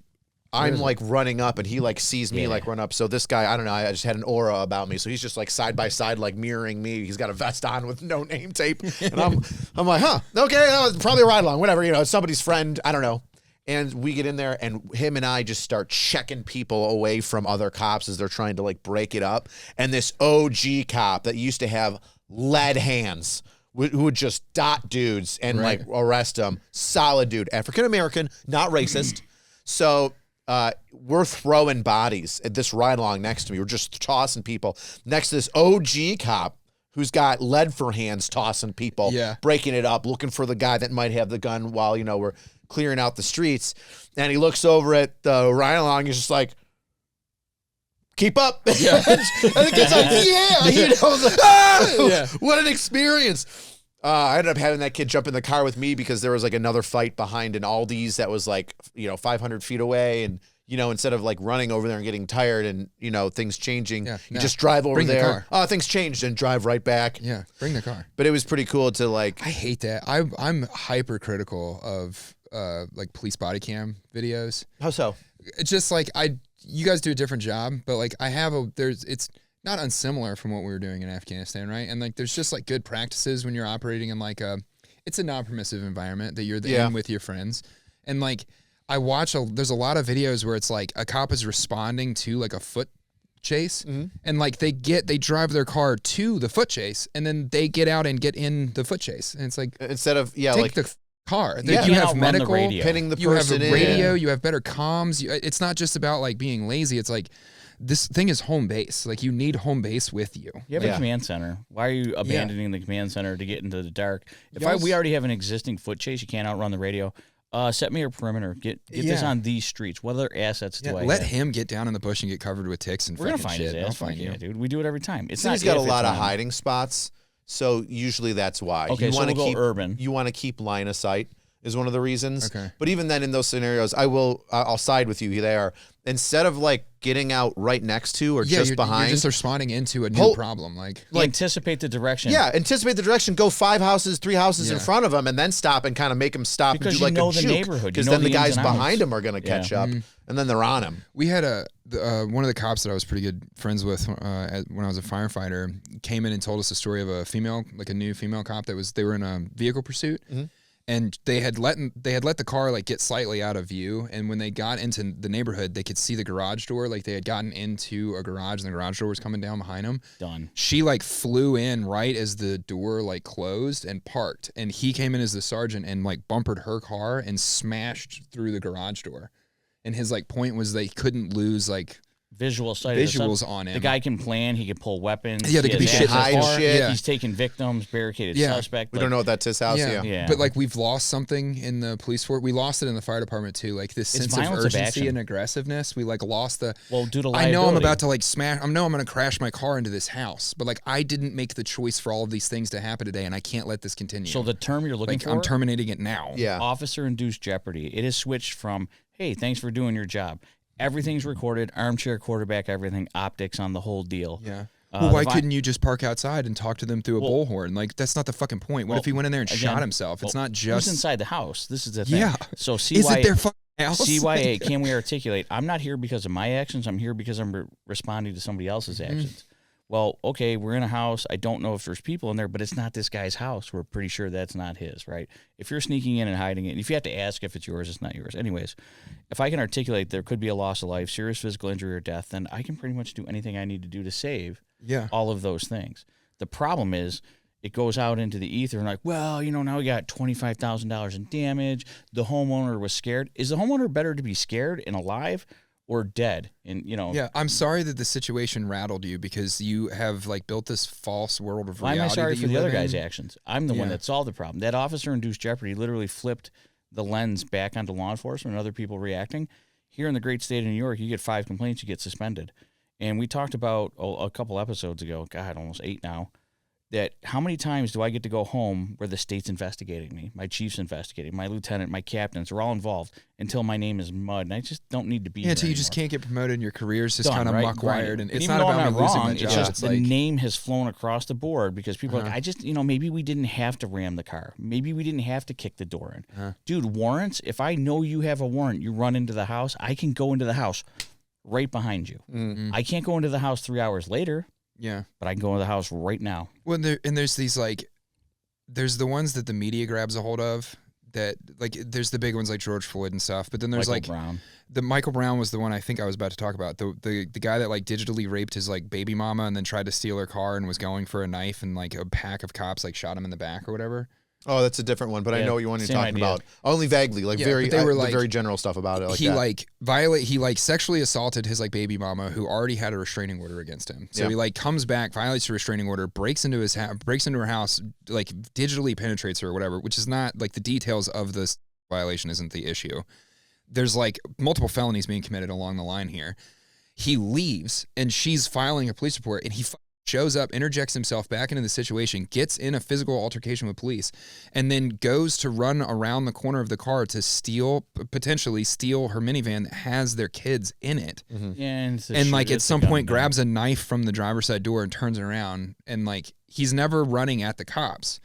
I'm like running up, and he like sees me like run up. So this guy, I don't know, I just had an aura about me. So he's just like side by side, like mirroring me. He's got a vest on with no name tape, and I'm like, huh, okay, that was probably a ride along, whatever, it's somebody's friend, I don't know. And we get in there, and him and I just start checking people away from other cops as they're trying to like break it up. And this OG cop that used to have lead hands who would just dot dudes and like arrest them. Solid dude, African American, not racist. So we're throwing bodies at this ride along next to me. We're just tossing people next to this OG cop who's got lead for hands, tossing people, breaking it up, looking for the guy that might have the gun while, we're clearing out the streets. And he looks over at the ride along. He's just like, keep up. Yeah. And the kid's like, what an experience. I ended up having that kid jump in the car with me because there was like another fight behind an Aldi's that was like, 500 feet away. And, instead of like running over there and getting tired and, things changing, you just drive over there. Oh, things changed and drive right back. Yeah, bring the car. But it was pretty cool to like. I hate that. I'm hypercritical of like police body cam videos. How so? It's just like you guys do a different job, but like it's not unsimilar from what we were doing in Afghanistan, right? And like there's just like good practices when you're operating in like it's a non-permissive environment that you're in with your friends. And like I watch there's a lot of videos where it's like a cop is responding to like a foot chase, and like they drive their car to the foot chase, and then they get out and get in the foot chase, and it's like instead of take like the car. Yeah. You have medical, pinning the you person have in. radio, you have better comms. It's not just about like being lazy. It's like this thing is home base. Like you need home base with you. You have a command center. Why are you abandoning the command center to get into the dark? We already have an existing foot chase, you can't outrun the radio. Set me a perimeter. Get this on these streets. What other assets do I have? Let him get down in the bush and get covered with ticks and we're gonna fucking find shit. his ass. I'll find you, dude. We do it every time. It's City's got a lot of hiding spots, so usually that's why. Okay, you so we'll go urban. You want to keep line of sight is one of the reasons. Okay. But even then, in those scenarios, I'll side with you there. Instead of like getting out right next to or just behind, you're just responding into a new problem. Like anticipate the direction. Yeah, anticipate the direction. Go 3 houses in front of them, and then stop and kind of make them stop because and do like you know a the juke. neighborhood. Because then the guys behind him are going to catch up, and then they're on him. We had one of the cops that I was pretty good friends with when I was a firefighter came in and told us the story of a female, like a new female cop they were in a vehicle pursuit. And they had let the car like get slightly out of view, and when they got into the neighborhood, they could see the garage door. Like they had gotten into a garage, and the garage door was coming down behind them. Done. She like flew in right as the door like closed and parked, and he came in as the sergeant and like bumpered her car and smashed through the garage door. And his like point was they couldn't lose like visuals on him. The guy can plan. He can pull weapons. Yeah, they could be shit. Shit. He's taking victims, barricaded suspect. We don't know what that's his house. Yeah. But like we've lost something in the police force. We lost it in the fire department too. Like this sense of urgency and aggressiveness. We like lost the. Well, due to liability. I know I'm about to like smash. I know I'm going to crash my car into this house. But like I didn't make the choice for all of these things to happen today, and I can't let this continue. So the term you're looking for, I'm terminating it now. Yeah. Officer-induced jeopardy. It has switched from, hey, thanks for doing your job. Everything's recorded, armchair quarterback, everything, optics on the whole deal. Yeah. Well, why couldn't you just park outside and talk to them through a bullhorn? Like, that's not the fucking point. What if he went in there and shot himself? It's not just... Who's inside the house? This is the thing. Yeah. So Is it their fucking house? CYA, can we articulate, I'm not here because of my actions, I'm here because I'm responding to somebody else's actions. Well, okay, we're in a house. I don't know if there's people in there, but it's not this guy's house. We're pretty sure that's not his, right? If you're sneaking in and hiding it, if you have to ask if it's yours, it's not yours. Anyways, if I can articulate there could be a loss of life, serious physical injury, or death, then I can pretty much do anything I need to do to save all of those things. The problem is it goes out into the ether and like, well, now we got $25,000 in damage. The homeowner was scared. Is the homeowner better to be scared and alive or dead? And yeah, I'm sorry that the situation rattled you because you have like built this false world of reality. Why am I sorry that for the other live in. guy's actions? I'm the one that solved the problem. That officer-induced jeopardy literally flipped the lens back onto law enforcement and other people reacting. Here in the great state of New York, you get 5 complaints, you get suspended. And we talked about a couple episodes ago, God, almost 8 now, that how many times do I get to go home where the state's investigating me, my chief's investigating, my lieutenant, my captains are all involved until my name is mud, and I just don't need to be here until you anymore. just can't get promoted and your career's just kind of right? muck-wired. And But it's even not though about I'm me not losing wrong, my job. it's just It's the like, name has flown across the board because people are like, maybe we didn't have to ram the car. Maybe we didn't have to kick the door in. Dude, warrants, if I know you have a warrant, you run into the house, I can go into the house right behind you. I can't go into the house 3 hours later. Yeah. But I can go into the house right now. Well, there's these like, there's the ones that the media grabs a hold of that like, there's the big ones like George Floyd and stuff, but then there's Michael Brown. The Michael Brown was the one I think I was about to talk about. The guy that like digitally raped his like baby mama and then tried to steal her car and was going for a knife and like a pack of cops like shot him in the back or whatever. Oh, that's a different one, but I know what you're talking idea. about. Only vaguely, like they were the very general stuff about it. Like he sexually assaulted his like baby mama who already had a restraining order against him. So he like comes back, violates the restraining order, breaks into her house, like digitally penetrates her or whatever, which is not like the details of this violation isn't the issue. There's like multiple felonies being committed along the line here. He leaves and she's filing a police report and he shows up, interjects himself back into the situation, gets in a physical altercation with police, and then goes to run around the corner of the car to potentially steal her minivan that has their kids in it. And like at some point grabs a knife from the driver's side door and turns around, and like he's never running at the cops.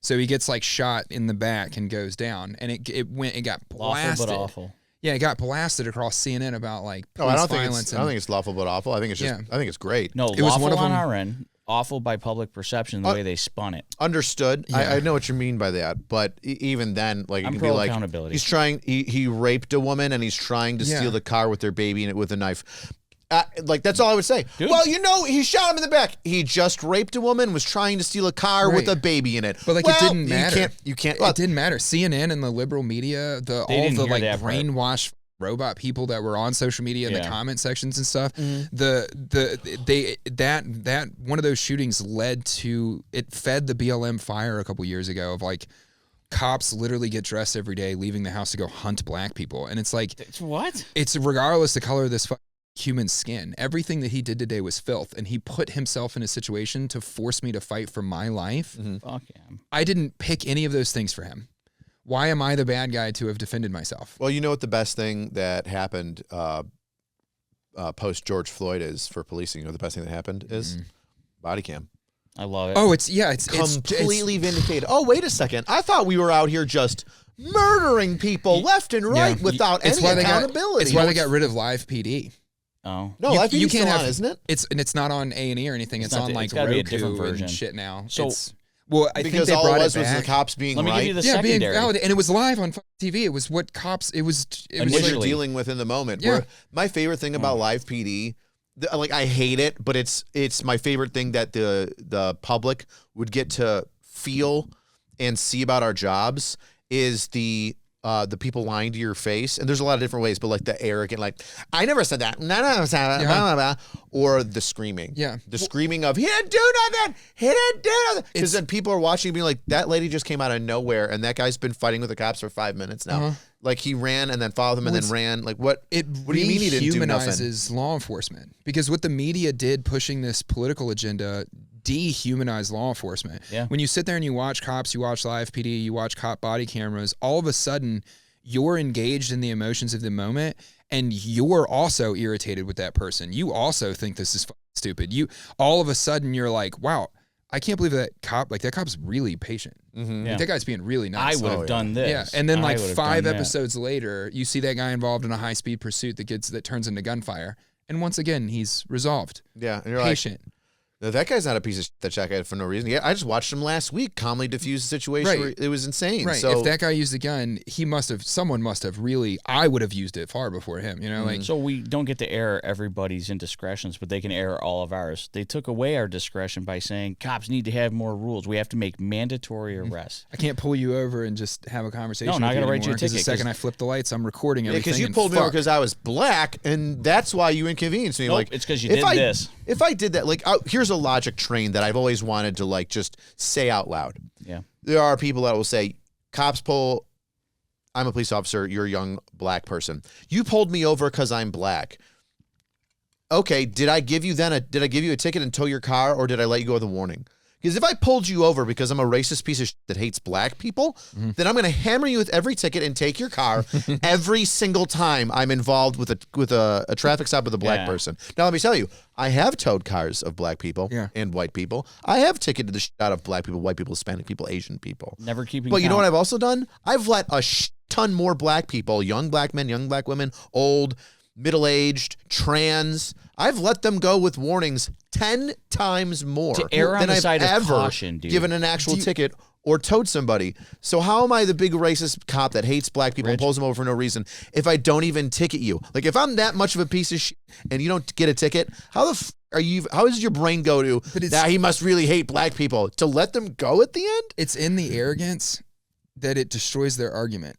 So he gets like shot in the back and goes down, and it got blasted. Lawful but awful. Yeah, it got blasted across CNN about like police I don't violence. think it's lawful but awful. I think it's just I think it's great. No, it was lawful one of them, on our end, awful by public perception the way they spun it. Understood. Yeah. I know what you mean by that, but even then, like, I'm it can be pro like accountability. he's trying. He raped a woman and he's trying to steal the car with their baby in it with a knife. Like, that's all I would say. Dude. Well, he shot him in the back. He just raped a woman, was trying to steal a car with a baby in it. But like, it didn't matter. You can't. It didn't matter. CNN and the liberal media, all the like brainwashed robot people that were on social media in the comment sections and stuff. That one of those shootings led to, it fed the BLM fire a couple years ago of like, cops literally get dressed every day, leaving the house to go hunt black people. And it's like, what? It's regardless the color of this human skin. Everything that he did today was filth, and he put himself in a situation to force me to fight for my life. Fuck him. I didn't pick any of those things for him. Why am I the bad guy to have defended myself? Well, you know what the best thing that happened post George Floyd is for policing? You know what the best thing that happened is? Body cam. I love it. Oh, it's completely vindicated. Oh, wait a second. I thought we were out here just murdering people left and right without any accountability. It's why they got rid of live PD. Oh no, live PD still on, isn't it? It's not on A&E or anything. It's on like Roku be a different version. And shit now. So I because think they all brought it was back. the cops being Let me give you the being secondary. valid, and it was live on TV. It was what cops. It was what you're dealing with in the moment. Yeah. My favorite thing about live PD. Like, I hate it, but it's my favorite thing that the public would get to feel and see about our jobs is the people lying to your face. And there's a lot of different ways, but like the arrogant, like, I never said that. No, blah, blah, blah, or the screaming. Yeah. The screaming of, he didn't do nothing. He didn't do nothing. Because then people are watching and being like, that lady just came out of nowhere, and that guy's been fighting with the cops for 5 minutes now. Like, he ran and then followed him and then ran. Like, what do you mean he didn't do nothing? It rehumanizes law enforcement, because what the media did pushing this political agenda dehumanized law enforcement. Yeah. When you sit there and you watch cops, you watch live PD, you watch cop body cameras, all of a sudden you're engaged in the emotions of the moment, and you're also irritated with that person. You also think this is stupid. All of a sudden you're like, wow, I can't believe that cop's really patient. Like, that guy's being really nice. I would have done this. Yeah, and then like 5 episodes later, you see that guy involved in a high-speed pursuit that turns into gunfire, and once again, he's resolved. Yeah, and you're patient. Like, no, that guy's not a piece of shit that shot guy for no reason. Yeah, I just watched him last week calmly diffuse the situation. Where it was insane. Right. So if that guy used a gun, someone must have really. I would have used it far before him. You know, like. So we don't get to air everybody's indiscretions, but they can air all of ours. They took away our discretion by saying cops need to have more rules. We have to make mandatory arrests. I can't pull you over and just have a conversation. No, I got to write you a ticket. The second I flip the lights, I'm recording everything. Because you pulled me over because I was black, and that's why you inconvenienced me. Nope, like, it's because you did this. If I did that, like, here's a logic train that I've always wanted to like just say out loud. Yeah. There are people that will say, cops pull, I'm a police officer, you're a young black person. You pulled me over because I'm black. Okay, did I give you a ticket and tow your car, or did I let you go with a warning? Because if I pulled you over because I'm a racist piece of shit that hates black people, then I'm going to hammer you with every ticket and take your car every single time I'm involved with a traffic stop with a black person. Now, let me tell you, I have towed cars of black people and white people. I have ticketed the shit out of black people, white people, Hispanic people, Asian people. Never keeping But count. you know what I've also done? I've let a ton more black people, young black men, young black women, old, middle-aged, trans. I've let them go with warnings 10 times more to err on than the I've side of ever caution, dude. given an actual ticket or towed somebody. So how am I the big racist cop that hates black people and pulls them over for no reason if I don't even ticket you? Like, if I'm that much of a piece of shit and you don't get a ticket, how does your brain go to that he must really hate black people to let them go at the end? It's in the arrogance that it destroys their argument.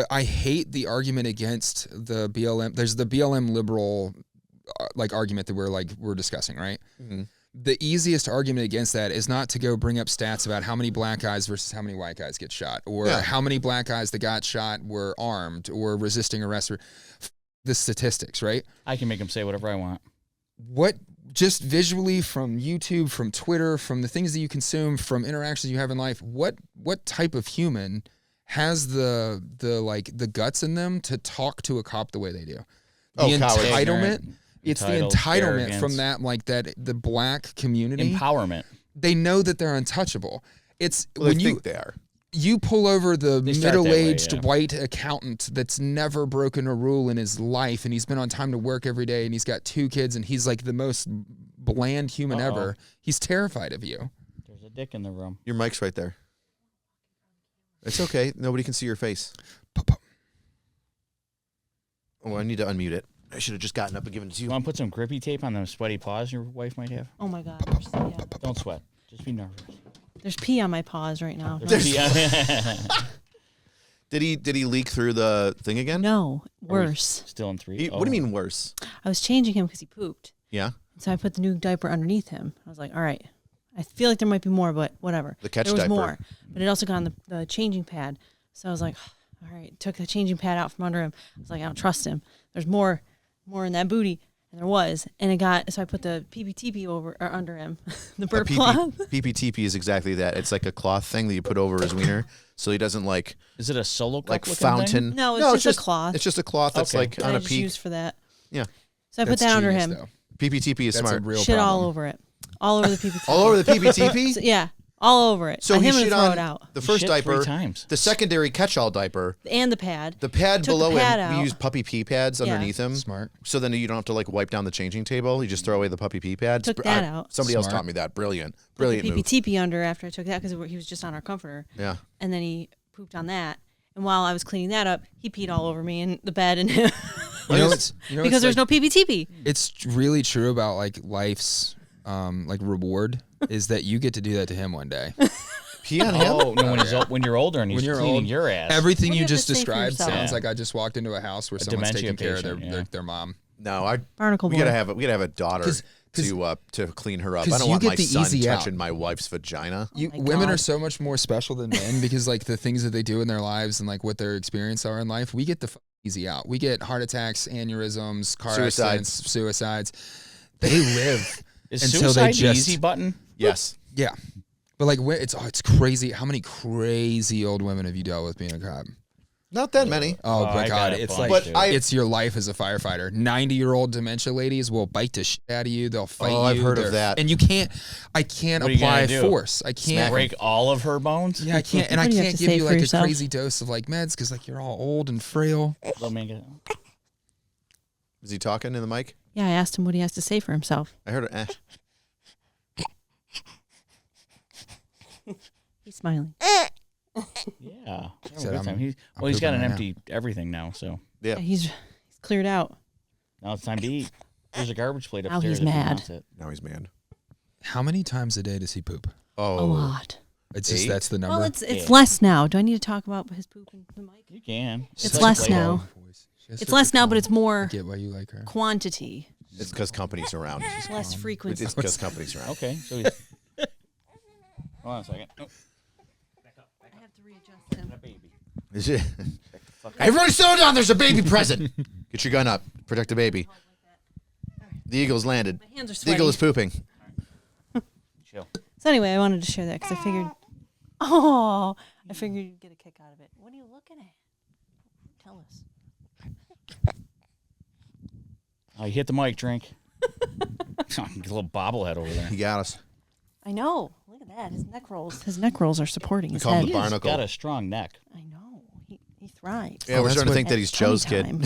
I hate the argument against the BLM. There's the BLM liberal argument that we're discussing, right? Mm-hmm. The easiest argument against that is not to go bring up stats about how many black guys versus how many white guys get shot, or how many black guys that got shot were armed or resisting arrest. The statistics, right? I can make them say whatever I want. What, just visually from YouTube, from Twitter, from the things that you consume, from interactions you have in life, what type of human has the guts in them to talk to a cop the way they do? The entitlement. It's the entitlement arrogance. From that, the black community. Empowerment. They know that they're untouchable. It's when they think they are. You pull over the middle-aged white accountant that's never broken a rule in his life, and he's been on time to work every day, and he's got 2 kids, and he's like the most bland human ever. He's terrified of you. There's a dick in the room. Your mic's right there. It's okay. Nobody can see your face. Oh, I need to unmute it. I should have just gotten up and given it to You you. want to put some grippy tape on the sweaty paws your wife might have? Oh my God. Don't sweat. Just be nervous. There's pee on my paws right now. Did he leak through the thing again? No, worse. Still in 3. What do you mean worse? I was changing him because he pooped. Yeah. So I put the new diaper underneath him. I was like, all right. I feel like there might be more, but whatever. The catch there was diaper. more. But it also got on the changing pad. So I was like, all right. Took the changing pad out from under him. I was like, I don't trust him. There's more in that booty. And there was. And so I put the PPTP under him. The burp cloth. PPTP is exactly that. It's like a cloth thing that you put over his wiener so he doesn't like... Is it a solo cup like looking fountain? thing? No, it's just a cloth. It's just a cloth that's Okay. like that on I a just peak. used for that. Yeah. So I put that under him. Though. PPTP is That's smart. a real Shit all problem. over it. All over the PPTP. All over the PPTP? So, yeah. All over it. So I'm he gonna shit throw on it out. the first Shit diaper, 3 times. the secondary catch-all diaper, And the pad. the pad Took the below pad him. We out. use puppy pee pads Yeah. underneath him. Smart. So then you don't have to like wipe down the changing table. You just throw away the puppy pee pads. Took that out. Somebody else Smart. taught me that. Brilliant. Put Brilliant the move. PPTP under after I took that because he was just on our comforter. Yeah. And then he pooped on that. And while I was cleaning that up, he peed all over me and the bed and him. Because there's no PPTP. It's really true about like life's like reward is that you get to do that to him one day. Pee on him? Oh, no, when you're older and he's When you're cleaning old, your ass. Everything What do you you have to just say for described yourself? sounds Yeah. like I just walked into a house where someone's dementia taking care of patient, their mom. No, Barnacle we boy. gotta have a daughter 'Cause- to clean her up. I 'cause don't you want get my the son easy out. touching my wife's vagina. my Women God. are so much more special than men because like the things that they do in their lives and like what their experiences are in life, we get the easy out. We get heart attacks, aneurysms, car accidents, suicides. They live Is until suicide they just the easy button? Yes. yeah. But like it's crazy. How many crazy old women have you dealt with being a cop? Not that many. Oh I my got God, a it's bunch, like dude. it's your life as a firefighter. 90-year-old dementia ladies will bite the shit out of you. They'll fight you. I've heard of They're- that. And I can't What are you apply gonna do? force. I can't. Break all of her bones? Yeah, I can't, and I What do you have can't to give say you for like yourself? a crazy dose of like meds because like you're all old and frail. Little man get- Is he talking in the mic? Yeah, I asked him what he has to say for himself. I heard it. He's smiling. Yeah. Said, Good time. I'm He's got pooping an right now. empty everything now, so Yeah. Yeah, he's cleared out. now it's time to eat. There's a garbage plate Now upstairs. he's if he mad. wants it. Now he's mad. How many times a day does he poop? Oh. A lot. It's just 8? that's the number. Well, it's Yeah. less now. Do I need to talk about his poop in the mic? You can. It's Just less plate now. It's It's less now, but it's I more get why you like her. quantity, It's because company's around. less frequency. It's because company's it. around. Okay. So he's... Hold on a second. Oh, I have to readjust him. that baby. Is it? Everybody slow down. There's a baby present. Get your gun up. Protect the baby. The eagle's landed. My hands are The sweaty. eagle is pooping. Chill. So anyway, I wanted to share that because I figured, I figured you'd get a kick out of it. What are you looking at? Tell us. Oh, you hit the mic, drink. Get a little bobblehead over there. He got us. I know. Look at that. His neck rolls are supporting his call him head. the He's barnacle. got a strong neck. I know. He thrives. Yeah, we're that's starting to what- think that he's Joe's kid. Time.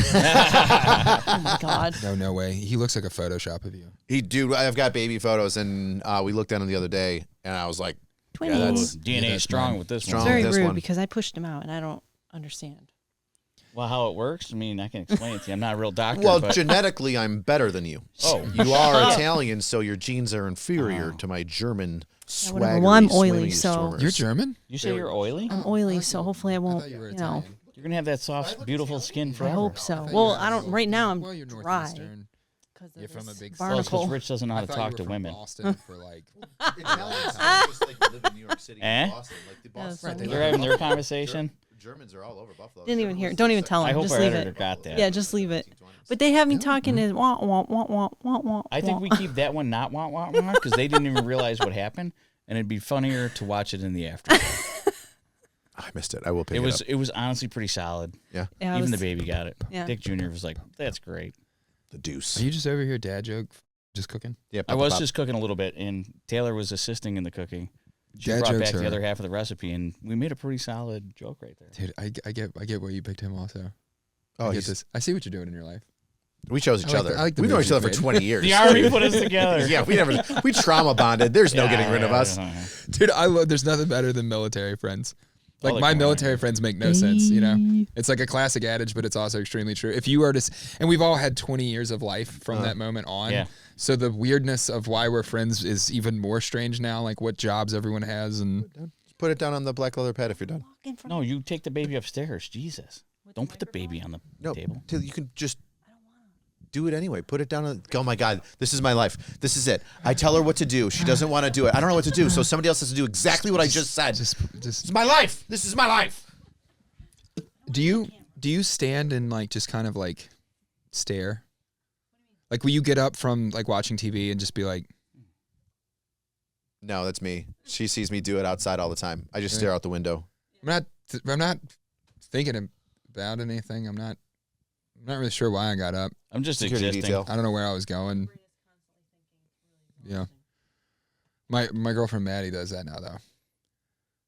Oh my God. No way. He looks like a Photoshop of you. Dude, I've got baby photos, and we looked at them the other day, and I was like, Twins. that's- DNA that's is strong mine. with this Strong. It's one. very this rude one. because I pushed him out and I don't understand. Well, how it works? I mean, I can explain it to you. I'm not a real doctor. well, but genetically, I'm better than you. oh, You are Italian, so your genes are inferior to my German whatever. swaggery, Well, I'm oily, swimmy so- swimmers. You're German? you say you're oily? I'm oily, so hopefully I won't, thought you were you know. Italian. You're gonna have that soft, beautiful skin I forever. hope so. thought you Well, were I don't. little- Right now, I'm well, you're dry Northeastern. because You're from a big Well, it's 'cause barnacle. Rich doesn't know how to I thought talk you to were from women. Boston for like Italians just like live in New York City, Eh? Boston, like the That's Boston. funny. they You're live in having their Buffalo. conversation. Germans are all over Buffalo. Didn't even hear. Don't even tell I him. hope Just our leave editor it. got that. Yeah, just leave it. But they have me talking as wah wah wah wah wah wah. I think we keep that one not want because they didn't even realize what happened, and it'd be funnier to watch it in the after. I missed it. I will pick It it was up. it was honestly pretty solid. Yeah. Yeah, I Even was- the baby got it. Yeah. Dick Jr. was like, "That's great." The deuce. Are you just over here dad joke just cooking? Yeah, I was just cooking a little bit, and Taylor was assisting in the cooking. She Dad brought jokes back the are- other half of the recipe, and we made a pretty solid joke right there. Dude, I get why you picked him also. Oh, I get he's- this. I see what you're doing in your life. we chose each I like other. the- I like the We've known moves each other you've for made. 20 years. The army put us together. Yeah, we trauma bonded. There's no getting rid of us. Dude, I love there's nothing better than military friends. Like my military friends make no sense, you know? It's like a classic adage, but it's also extremely true. If you are to, and we've all had 20 years of life from that moment on. Yeah. So the weirdness of why we're friends is even more strange now, like what jobs everyone has. And Put it down on the black leather pad if you're done. No, you take the baby upstairs. Jesus. Don't put the baby on the table. Till you can just do it anyway. Put it down. Oh my God, this is my life. This is it. I tell her what to do. She doesn't want to do it. I don't know what to do. So somebody else has to do exactly what I just said. It's my life. This is my life. Do you stand and like just kind of like stare? Like will you get up from like watching TV and just be like, no, that's me. She sees me do it outside all the time. I just stare out the window. I'm not thinking about anything. I'm not really sure why I got up. I'm just Security existing. detail. I don't know where I was going. Yeah. My girlfriend Maddie does that now though.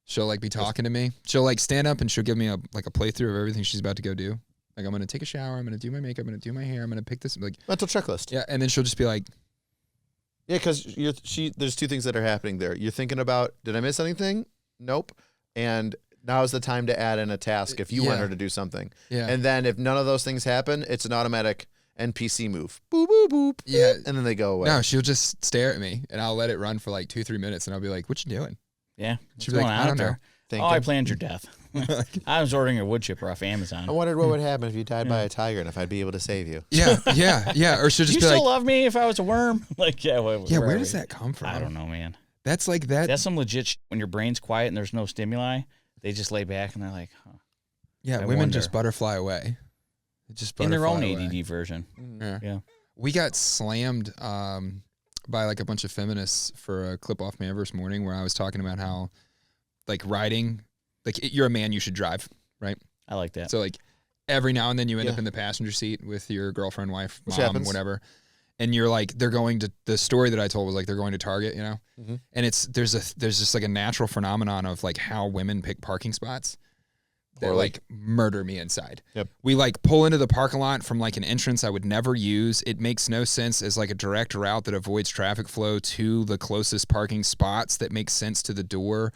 She'll like be talking to me. She'll like stand up and she'll give me a playthrough of everything she's about to go do. Like I'm gonna take a shower, I'm gonna do my makeup, I'm gonna do my hair, I'm gonna pick this like Mental checklist. yeah, and then she'll just be like, yeah, because there's two things that are happening there. You're thinking about, did I miss anything? Nope. And now is the time to add in a task if you want her to do something. yeah, And then if none of those things happen, it's an automatic NPC move. Boop, boop, boop. yeah. And then they go away. No, she'll just stare at me and I'll let it run for like 2-3 minutes and I'll be like, what you doing? Yeah. She'll be like, I don't know. Oh, I planned your death. I was ordering a wood chipper off Amazon. I wondered what would happen if you died by a tiger and if I'd be able to save you. Yeah. Or she'll Do just you be still like, love me if I was a worm? Like, yeah. Where does that come from? I don't know, man. That's like that. That's some legit when your brain's quiet and there's no stimuli. They just lay back and they're like, huh. Yeah, I women wonder. just butterfly away. Just In their own butterfly away. ADD version. Yeah. We got slammed by like a bunch of feminists for a clip off Manverse Morning where I was talking about how like riding, like you're a man, you should drive, right? I like that. So like every now and then you end up in the passenger seat with your girlfriend, wife, Which mom, happens. whatever. And you're like, they're going to, the story that I told was like, they're going to Target, you know? And there's just like a natural phenomenon of like how women pick parking spots that like murder me inside. Yep. We like pull into the parking lot from like an entrance I would never use. It makes no sense as like a direct route that avoids traffic flow to the closest parking spots that makes sense to the door.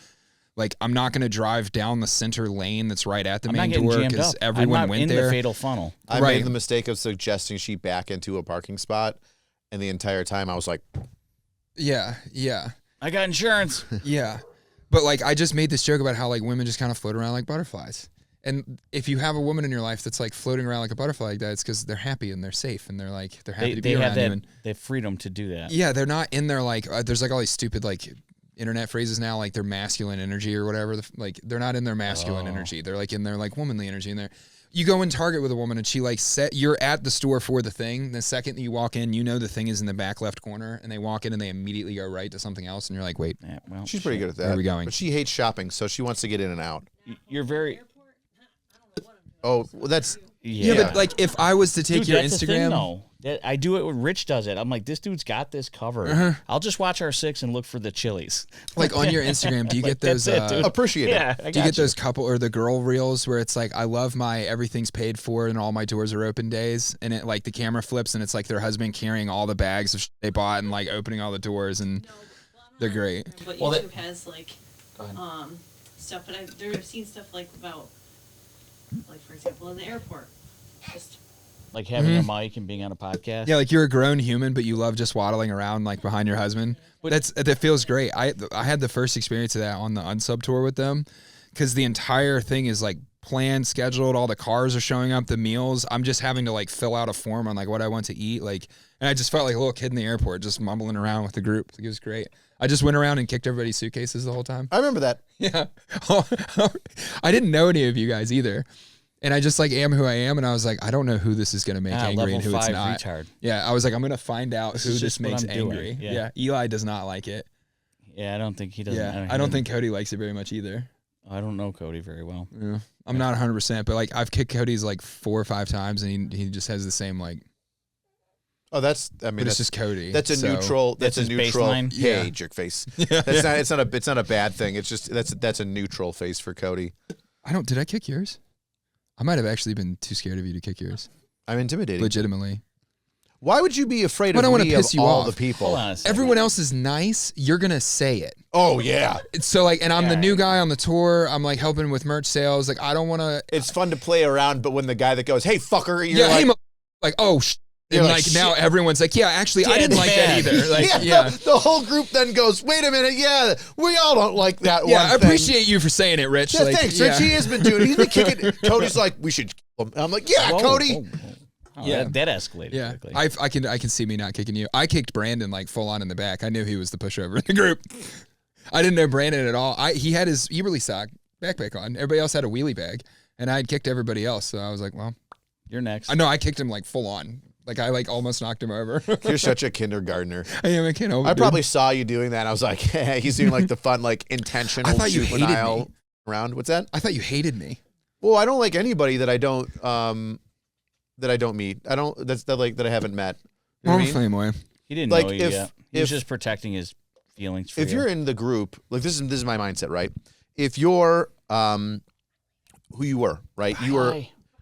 Like I'm not going to drive down the center lane that's right at the I'm main not getting door jammed because up. everyone I'm not went in there. the fatal funnel. I Right. made the mistake of suggesting she back into a parking spot, and the entire time I was like, Yeah. I got insurance. Yeah. But like I just made this joke about how like women just kind of float around like butterflies. And if you have a woman in your life that's like floating around like a butterfly like that, it's because they're happy and they're safe and they're happy to be They around have you. that. And They have freedom to do that. yeah, they're not in there like there's like all these stupid like internet phrases now like their masculine energy or whatever. Like they're not in their masculine energy. They're like in their like womanly energy. And you go in Target with a woman and she like you're at the store for the thing. The second that you walk in, you know the thing is in the back left corner, and they walk in and they immediately go right to something else, and you're like, wait, Yeah, well, she's pretty good at that. Where are we going? But she hates shopping, so she wants to get in and out. You're very. Oh, well, that's Yeah, yeah, but like if I was to take Dude, your that's the thing, Instagram, though. I do it when Rich does it. I'm like, this dude's got this covered. I'll just watch our 6 and look for the chilies. like on your Instagram, do you get those? That's it, dude. appreciate it. Yeah, I Do you got get those couple or the girl reels where it's like I love my everything's paid for and all my doors are open days, and it like the camera flips and it's like their husband carrying all the bags of they bought and like opening all the doors, and they're great. But Well, YouTube has like stuff, but I've seen stuff like about, like for example, in the airport, just Like having a mic and being on a podcast. Yeah, like you're a grown human, but you love just waddling around like behind your husband. That feels great. I had the first experience of that on the Unsub tour with them, because the entire thing is like planned, scheduled. All the cars are showing up, the meals. I'm just having to like fill out a form on like what I want to eat. Like, and I just felt like a little kid in the airport, just mumbling around with the group. Like, it was great. I just went around and kicked everybody's suitcases the whole time. I remember that. Yeah. I didn't know any of you guys either. And I just like am who I am, and I was like, I don't know who this is gonna make angry and who it's not. Retard. Yeah, I was like, I'm gonna find out This who is this just what makes I'm doing. angry. Yeah. Eli does not like it. Yeah, I don't think he doesn't. Yeah, I don't think Cody likes it very much either. I don't know Cody very well. Yeah. I'm not 100%, but like I've kicked Cody's like 4 or 5 times, and he just has the same like. Oh, that's. I But mean, it's just Cody. that's a so- neutral. That's That's a his neutral. baseline? Hey, Yeah. jerk face. That's not. It's not a bad thing. It's just that's a neutral face for Cody. Did I kick yours? I might have actually been too scared of you to kick yours. I'm intimidating. Legitimately. Why would you be afraid I of don't wanna me piss of you all off. the people? Hold on a second. Everyone else is nice. You're going to say it. Oh, yeah. So like, and I'm the new guy on the tour. I'm like helping with merch sales. Like, I don't want to. It's fun to play around, but when the guy that goes, hey, fucker, you're Yeah, like... hey, like, oh, You're and like, like now everyone's like, yeah, actually, I didn't like that either. Like, yeah. The whole group then goes, wait a minute, yeah, we all don't like that one Yeah, I thing. appreciate you for saying it, Rich. Yeah, like, thanks, yeah. Rich. He has been doing. He's been kicking. Cody's like, we should kill him. I'm like, yeah, Whoa, Cody. whoa, whoa. Oh, Yeah. that escalated Yeah, quickly. I can see me not kicking you. I kicked Brandon like full on in the back. I knew he was the pushover in the group. I didn't know Brandon at all. He had his Eberly sock backpack on. Everybody else had a wheelie bag, and I had kicked everybody else. So I was like, well, You're next. I know I kicked him like full on. Like I like almost knocked him over. You're such a kindergartner. I am a kid. I probably saw you doing that. And I was like, hey, he's doing like the fun, like intentional I thought you hated juvenile me. round. What's that? I thought you hated me. Well, I don't like anybody that I don't meet. I don't. That I haven't met. You know what I mean? Same way. He didn't Like, know you if- yet. He was if- just protecting his feelings for If you. you're in the group, like this is my mindset, right? If you're who you were, right?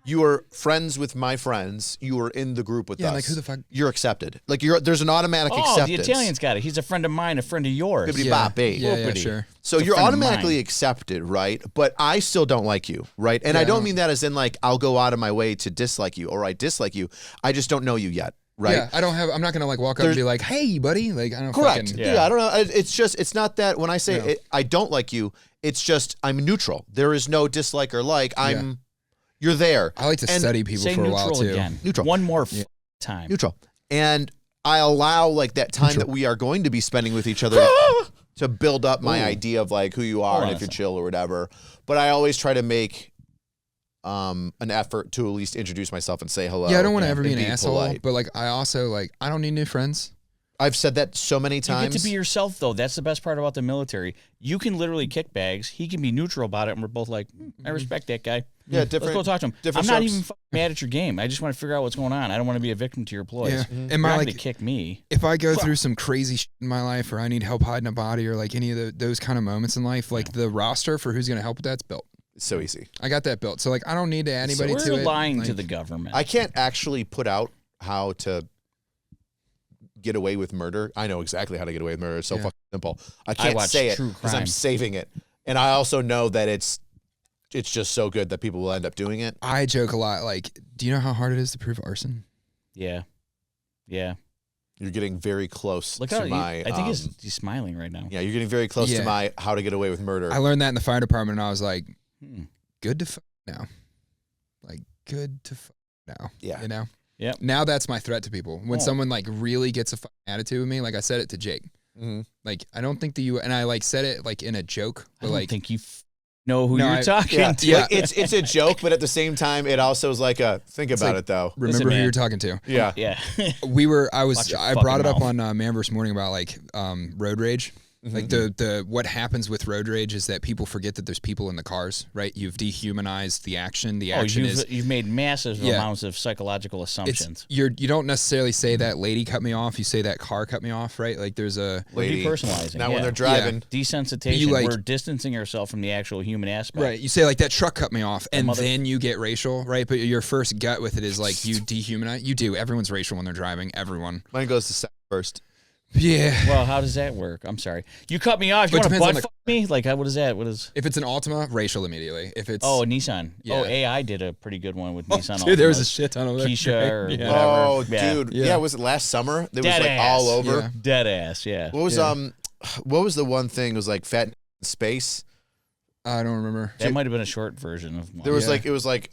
You were friends with my friends. You were in the group with Yeah, us. like who the fuck? You're accepted. Like there's an automatic Oh, acceptance. the Italian's got it. He's a friend of mine, a friend of yours. Bibbidi Yeah, bop, bae. yeah, Whoopity. sure. So It's a you're friend of automatically mine. accepted, right? But I still don't like you, right? And Yeah, I I don't don't- mean that as in like I'll go out of my way to dislike you or I dislike you. I just don't know you yet, right? Yeah, I'm not gonna like walk up and be like, "Hey, buddy," like I don't. Correct. Fucking, Yeah. I don't know. It's not that when I say No. I don't like you, it's just I'm neutral. There is no dislike or like. You're there. I like to And study people Say for a neutral while too. again. Neutral. One more time. Neutral. And I allow like that time that we are going to be spending with each other to build up my idea of like who you are Hold and on if a you're second. chill or whatever. But I always try to make an effort to at least introduce myself and say hello. Yeah, I don't want to ever and be an asshole, polite. but like I also like I don't need new friends. I've said that so many You times. get to be yourself, though. That's the best part about the military. You can literally kick bags. He can be neutral about it, and we're both like, I respect that guy. Yeah, Let's different. go talk to him. I'm different not strokes. even fucking mad at your game. I just want to figure out what's going on. I don't want to be a victim to your ploys. Yeah, You're and my not like going to kick me. if I go through some crazy shit in my life, or I need help hiding a body, or like any of those kind of moments in life, like the roster for who's gonna help with that's built. It's so easy. I got that built, so like I don't need to add anybody We're to it. lying like, to the government. I can't actually put out how to get away with murder. I know exactly how to get away with murder. It's so Yeah. fucking simple. I can't watch say it true because I'm crime. saving it. And I also know that it's just so good that people will end up doing it. I joke a lot. Like, do you know how hard it is to prove arson? Yeah. Yeah. You're getting very close Look to how my. I think he's smiling right now. yeah, you're getting very close to Yeah. my how to get away with murder. I learned that in the fire department, and I was like, Hmm. good to now. Like, good to now. Yeah. You know? Yep. Now that's my threat to people. When Oh. someone like really gets a attitude with me, like I said it to Jake. Mhm. Like, I don't think and I like said it like in a joke, I but don't like, think you know who No, you're I- talking Yeah, to. Yeah. Like, it's a joke, but at the same time, it also is like a think about like- it though. remember Listen, who man. you're talking to. Yeah, Yeah. Watch your I brought it fucking up on Man vs. Morning about like road rage. Like the what happens with road rage is that people forget that there's people in the cars, right? You've dehumanized the action. The action is you've made massive Yeah. amounts of psychological assumptions. you don't necessarily say that lady cut me off. You say that car cut me off, right? Like there's a We're Lady. depersonalizing. Now yeah. when they're driving, Desensitization. You, like- We're distancing ourselves from the actual human aspect. right. You say like that truck cut me off, and mother- then you get racial, right? But your first gut with it is like you dehumanize. You do. Everyone's racial when they're driving. Everyone. mine goes to second first. Yeah. Well, how does that work? I'm sorry. You cut me off. You But want it to depends on butt the- fuck me? Like, what is that? What is? If it's an Altima, racial immediately. If it's Oh, Nissan. Yeah. Oh, AI did a pretty good one with Nissan. dude, there was a Altimas. shit ton of Keisha or Yeah. whatever. Oh, Yeah. dude, Yeah. yeah. Was it last summer? It was Dead like ass. all over. Yeah. Dead ass. Yeah. What was Yeah. what was the one thing? It was like fat in space. I don't remember. That might have been a short version of one. There was Yeah. like it was like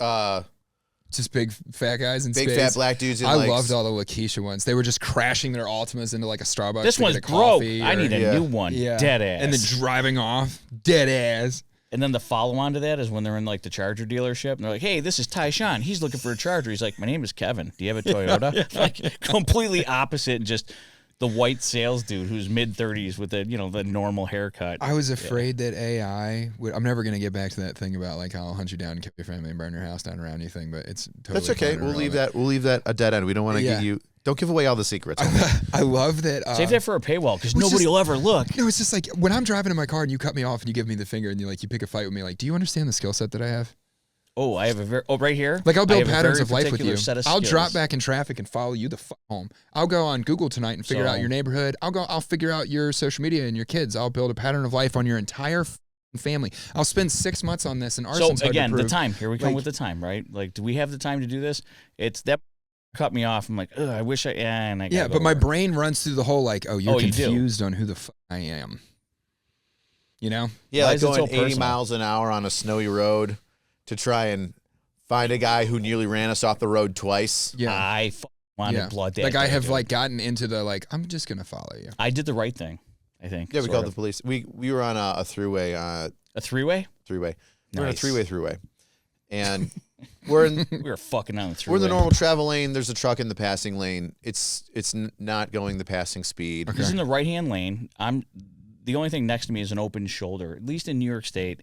Just big fat guys in big space. fat black dudes. In I like, loved all the Lakeisha ones. They were just crashing their Altimas into like a Starbucks. This to one's get a broke. coffee I or- need a Yeah. new one. Yeah. Dead ass. And then driving off, dead ass. And then the follow-on to that is when they're in like the Charger dealership and they're like, "Hey, this is Tyshawn. He's looking for a Charger." He's like, "My name is Kevin. Do you have a Toyota?" Like completely opposite, just the white sales dude who's mid-30s with the the normal haircut. I was afraid that AI would. I'm never gonna get back to that thing about like how I'll hunt you down and kill your family and burn your house down around you thing, but it's totally. That's okay. fine and We'll leave irrelevant. that. We'll leave that a dead end. We don't want to Yeah. give you. Don't give away all the secrets. I love that. Save that for a paywall because Which nobody is- will ever look. No, it's just like when I'm driving in my car and you cut me off and you give me the finger and you pick a fight with me. Like, do you understand the skill set that I have? Oh, I have a very right here. Like I'll I build have a patterns very of life with particular you. set of I'll drop skills. back in traffic and follow you the fuck home. I'll go on Google tonight and figure out your neighborhood. I'll figure out your social media and your kids. I'll build a pattern of life on your entire family. I'll spend 6 months on this, and arson's So again, hard to the prove. time. Here we come with the time, right? Like, do we have the time to do this? It's that cut me off. I'm like, ugh, I wish and I Yeah, gotta but go my work. brain runs through the whole like, oh, you're Oh, you do. confused on who the fuck I am. You know? Yeah, Why like is it going so 80 personal? miles an hour on a snowy road to try and find a guy who nearly ran us off the road twice. Yeah. I wanted blood that Like I day, have dude. like gotten into the like, I'm just gonna follow you. I did the right thing, I think. Yeah, we sort called of. the police. We were on a throughway. A three-way? We were in a Nice. three-way throughway, and we're in We were fucking on the three-way. we're in the normal travel lane. There's a truck in the passing lane. It's not going the passing speed. He's in the right-hand lane. The only thing next to me is an open shoulder. At least in New York State,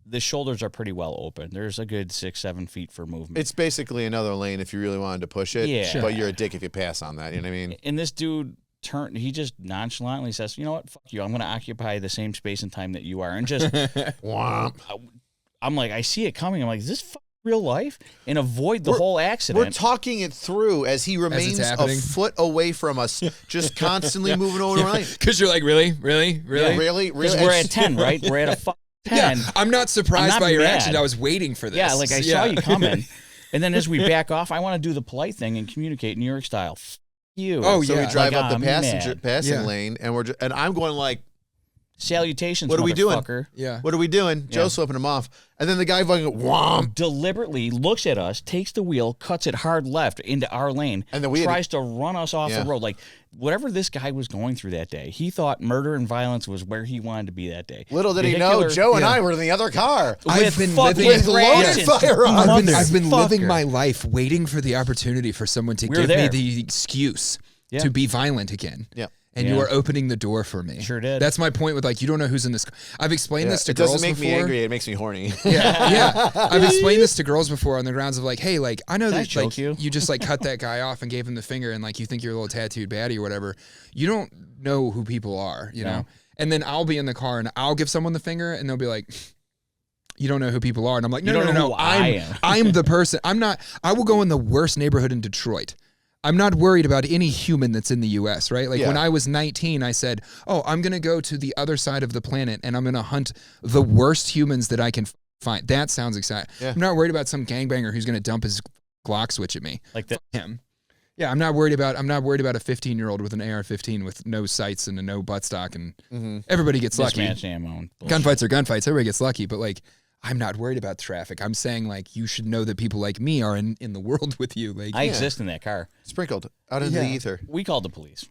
the shoulders are pretty well open. There's a good 6-7 feet for movement. It's basically another lane if you really wanted to push it. Yeah. Sure. But you're a dick if you pass on that. You know what I mean? And this dude he just nonchalantly says, you know what, fuck you. I'm going to occupy the same space and time that you are. And just, Womp. I'm like, I see it coming. I'm like, is this real life? And avoid the whole accident. We're talking it through as he remains a happening. foot away from us, just constantly moving over the lane. Because you're like, really? Really? Because we're at 10, right? We're at a 10. Yeah, I'm not surprised I'm not by your mad. action. I was waiting for this. Yeah, like I saw you coming. And then as we back off, I want to do the polite thing and communicate New York style. F you. Oh, So yeah. we drive Like, up the I'm passing mad. lane, and and I'm going like, Salutations, What are we doing? motherfucker. Yeah. what are we doing? Joe's flipping him off. And then the guy fucking whomp. Deliberately looks at us, takes the wheel, cuts it hard left into our lane, And then we had tries to run us off Yeah. the road. Like, whatever this guy was going through that day, he thought murder and violence was where he wanted to be that day. Little did he know, Vehicular- Joe and Yeah. I were in the other car. I've been living with loaded firearms. I've been living Motherfucker. my life waiting for the opportunity for someone to We're give me there. the excuse Yeah. to be violent again. Yeah. And Yeah. you are opening the door for me. Sure did. That's my point with like, you don't know who's in this. I've explained this to It girls doesn't make before. me angry. It makes me horny. Yeah. I've explained this to girls before on the grounds of like, hey, like I know Can I that choke like you? you just like cut that guy off and gave him the finger and like you think you're a little tattooed baddie or whatever. You don't know who people are, you know? And then I'll be in the car and I'll give someone the finger and they'll be like, you don't know who people are. And I'm like, You no, don't no, know no. who I am. I'm the person. I will go in the worst neighborhood in Detroit. I'm not worried about any human that's in the U.S., right? Like when I was 19, I said, oh, I'm going to go to the other side of the planet and I'm going to hunt the worst humans that I can find. That sounds exciting. Yeah. I'm not worried about some gangbanger who's going to dump his Glock switch at me. Like that. Him. Yeah, I'm not worried about a 15-year-old with an AR-15 with no sights and a no buttstock and everybody gets lucky. Mismatched ammo. and bullshit. Gunfights are gunfights. Everybody gets lucky, but like I'm not worried about traffic. I'm saying like you should know that people like me are in the world with you. Like I exist in that car. Sprinkled out into the ether. We called the police.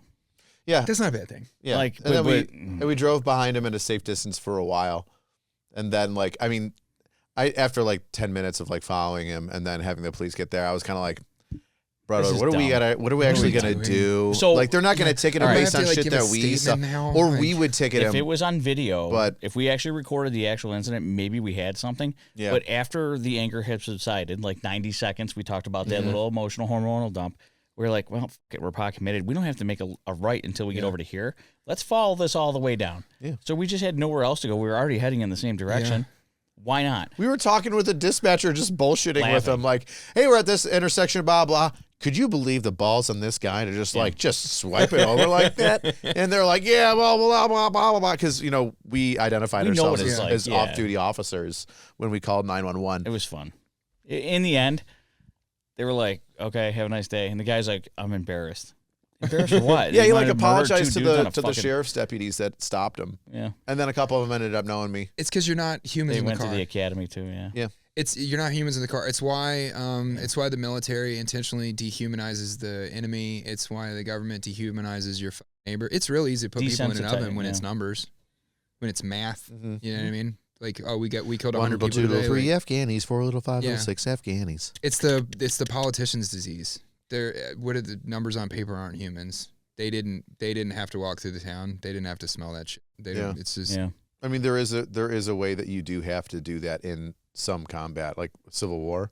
Yeah. that's not a bad thing. Yeah. Like, and then but- and we drove behind him at a safe distance for a while. And then like, I mean, after like 10 minutes of like following him and then having the police get there, I was kind of like, brother, This is what are we dumb. actually we gonna doing? do? So- like they're not gonna ticket him All right. based I on have to, like, shit give a that we saw. statement now? Or Like- we would ticket If him. it was on video, But- if we actually recorded the actual incident, maybe we had something. Yeah. But after the anger had subsided, like 90 seconds, we talked about that little emotional hormonal dump. We're like, well, fuck it, we're pot committed. We don't have to make a right until we get over to here. Let's follow this all the way down. Yeah. So we just had nowhere else to go. We were already heading in the same direction. Why not? We were talking with the dispatcher, just bullshitting with Laughing. him, like, "Hey, we're at this intersection, blah blah. Could you believe the balls on this guy to just just swipe it over like that?" And they're like, "Yeah, blah blah blah blah blah blah," because we identified We know what ourselves it's like, as yeah. off-duty officers when we called 911. It was fun. In the end, they were like, okay, have a nice day. And the guy's like, I'm embarrassed. Embarrassed for what? Yeah, he wanted like to murder apologized two to dudes on the a to the fucking- sheriff's deputies that stopped him, Yeah. and then a couple of them ended up knowing me. It's because you're not humans They in the went to car. the academy too, yeah. Yeah. You're not humans in the car. It's why the military intentionally dehumanizes the enemy. It's why the government dehumanizes your neighbor. It's real easy to put people in an oven when it's numbers, when it's math. You know what I mean? Like, oh, we killed 100 1 people little 2 today. little 3 Like, Afghanis, 4 little 5 Yeah. little 6 Afghanis. it's the politician's disease. What are the numbers on paper aren't humans. They didn't have to walk through the town. They didn't have to smell that shit. They didn't. It's just Yeah. I mean, there is a way that you do have to do that in some combat, like Civil War.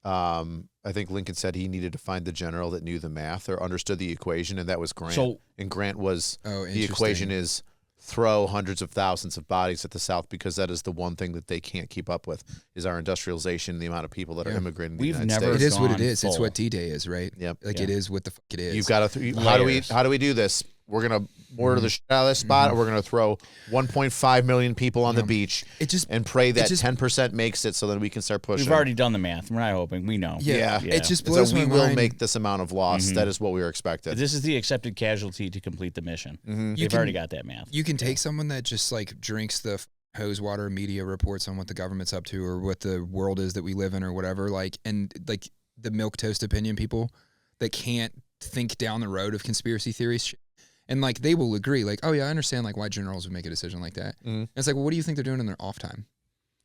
I think Lincoln said he needed to find the general that knew the math or understood the equation, and that was Grant. So- and Grant was Oh, the equation is throw hundreds of thousands of bodies at the South because that is the one thing that they can't keep up with is our industrialization, the amount of people that are immigrating to the United States. It is what it is. Full. It's what D-Day is, right? Yep. Like it is what the fuck it is. You've got to. How do we do this? We're gonna mortar the shit out of this spot, or we're gonna throw 1.5 million people on the beach and pray that 10% makes it, so then we can start pushing. We've already done the math. We're not hoping. We know. Yeah. It just blows my we mind. will make this amount of loss. That is what we were expected. This is the accepted casualty to complete the mission. They've already got that math. You can take someone that just like drinks the hose water media reports on what the government's up to or what the world is that we live in or whatever, like, and like the milquetoast opinion people that can't think down the road of conspiracy theories. And like they will agree, like, oh yeah, I understand like why generals would make a decision like that. And it's like, well, what do you think they're doing in their off time?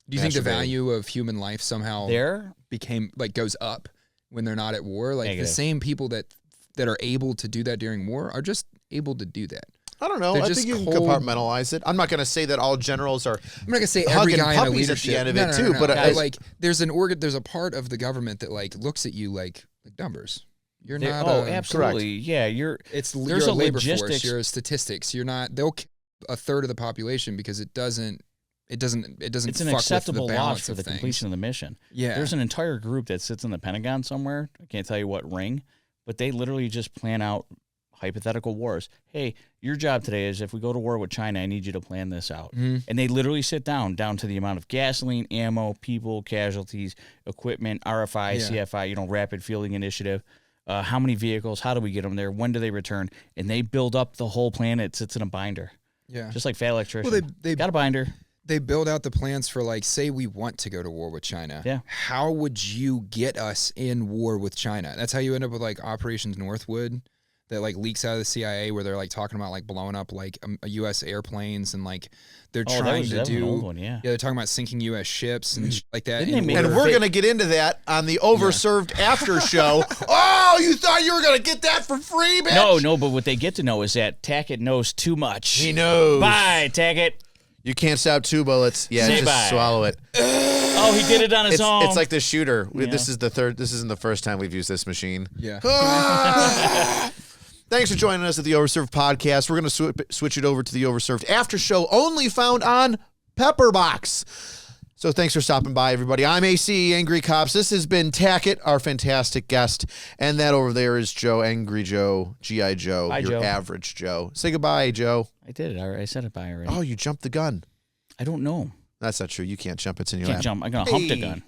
Do you think the value of human life somehow goes up when they're not at war? Like the same people that are able to do that during war are just able to do that. I don't know. I think you can compartmentalize it. I'm not going to say that all generals are. I'm not going to say every guy in a at leadership. the end of it too, but like there's a part of the government that like looks at you like numbers. You're not. Absolutely. Correct. Yeah, you're there's a labor logistics. force. You're statistics. You're not. They'll kill a third of the population because it doesn't. It's an acceptable with the loss balance for the things. completion of the mission. Yeah. There's an entire group that sits in the Pentagon somewhere. I can't tell you what ring, but they literally just plan out hypothetical wars. Hey, your job today is if we go to war with China, I need you to plan this out. And they literally sit down to the amount of gasoline, ammo, people, casualties, equipment, RFI, CFI, rapid fielding initiative. How many vehicles? How do we get them there? When do they return? And they build up the whole plan. It sits in a binder. Yeah. Just like Fat Electrician. Well, they got a binder. They build out the plans for like, say we want to go to war with China. Yeah. How would you get us in war with China? That's how you end up with like Operations Northwood that like leaks out of the CIA where they're like talking about like blowing up like U.S. airplanes and like they're trying to do. An old one, yeah. They're talking about sinking U.S. ships and shit like that. And we're going to get into that on the Overserved after show. Oh, you thought you were going to get that for free, bitch? No, but what they get to know is that Tackett knows too much. He knows. Bye, Tackett. You can't stop 2 bullets. Yeah, Say just bye. swallow it. Oh, he did it on his own. It's like the shooter. Yeah. This isn't the first time we've used this machine. Yeah. Thanks for joining us at the Overserved podcast. We're going to switch it over to the Overserved after show, only found on Pepperbox. So thanks for stopping by, everybody. I'm AC, AngryCops. This has been Tackett, our fantastic guest. And that over there is Joe, Angry Joe, G.I. Joe, Bye, your Joe. average Joe. Say goodbye, Joe. I did it. I said it by already. Oh, you jumped the gun. I don't know. That's not true. You can't jump. It's in your Can't lap. jump. I'm going to hump the gun.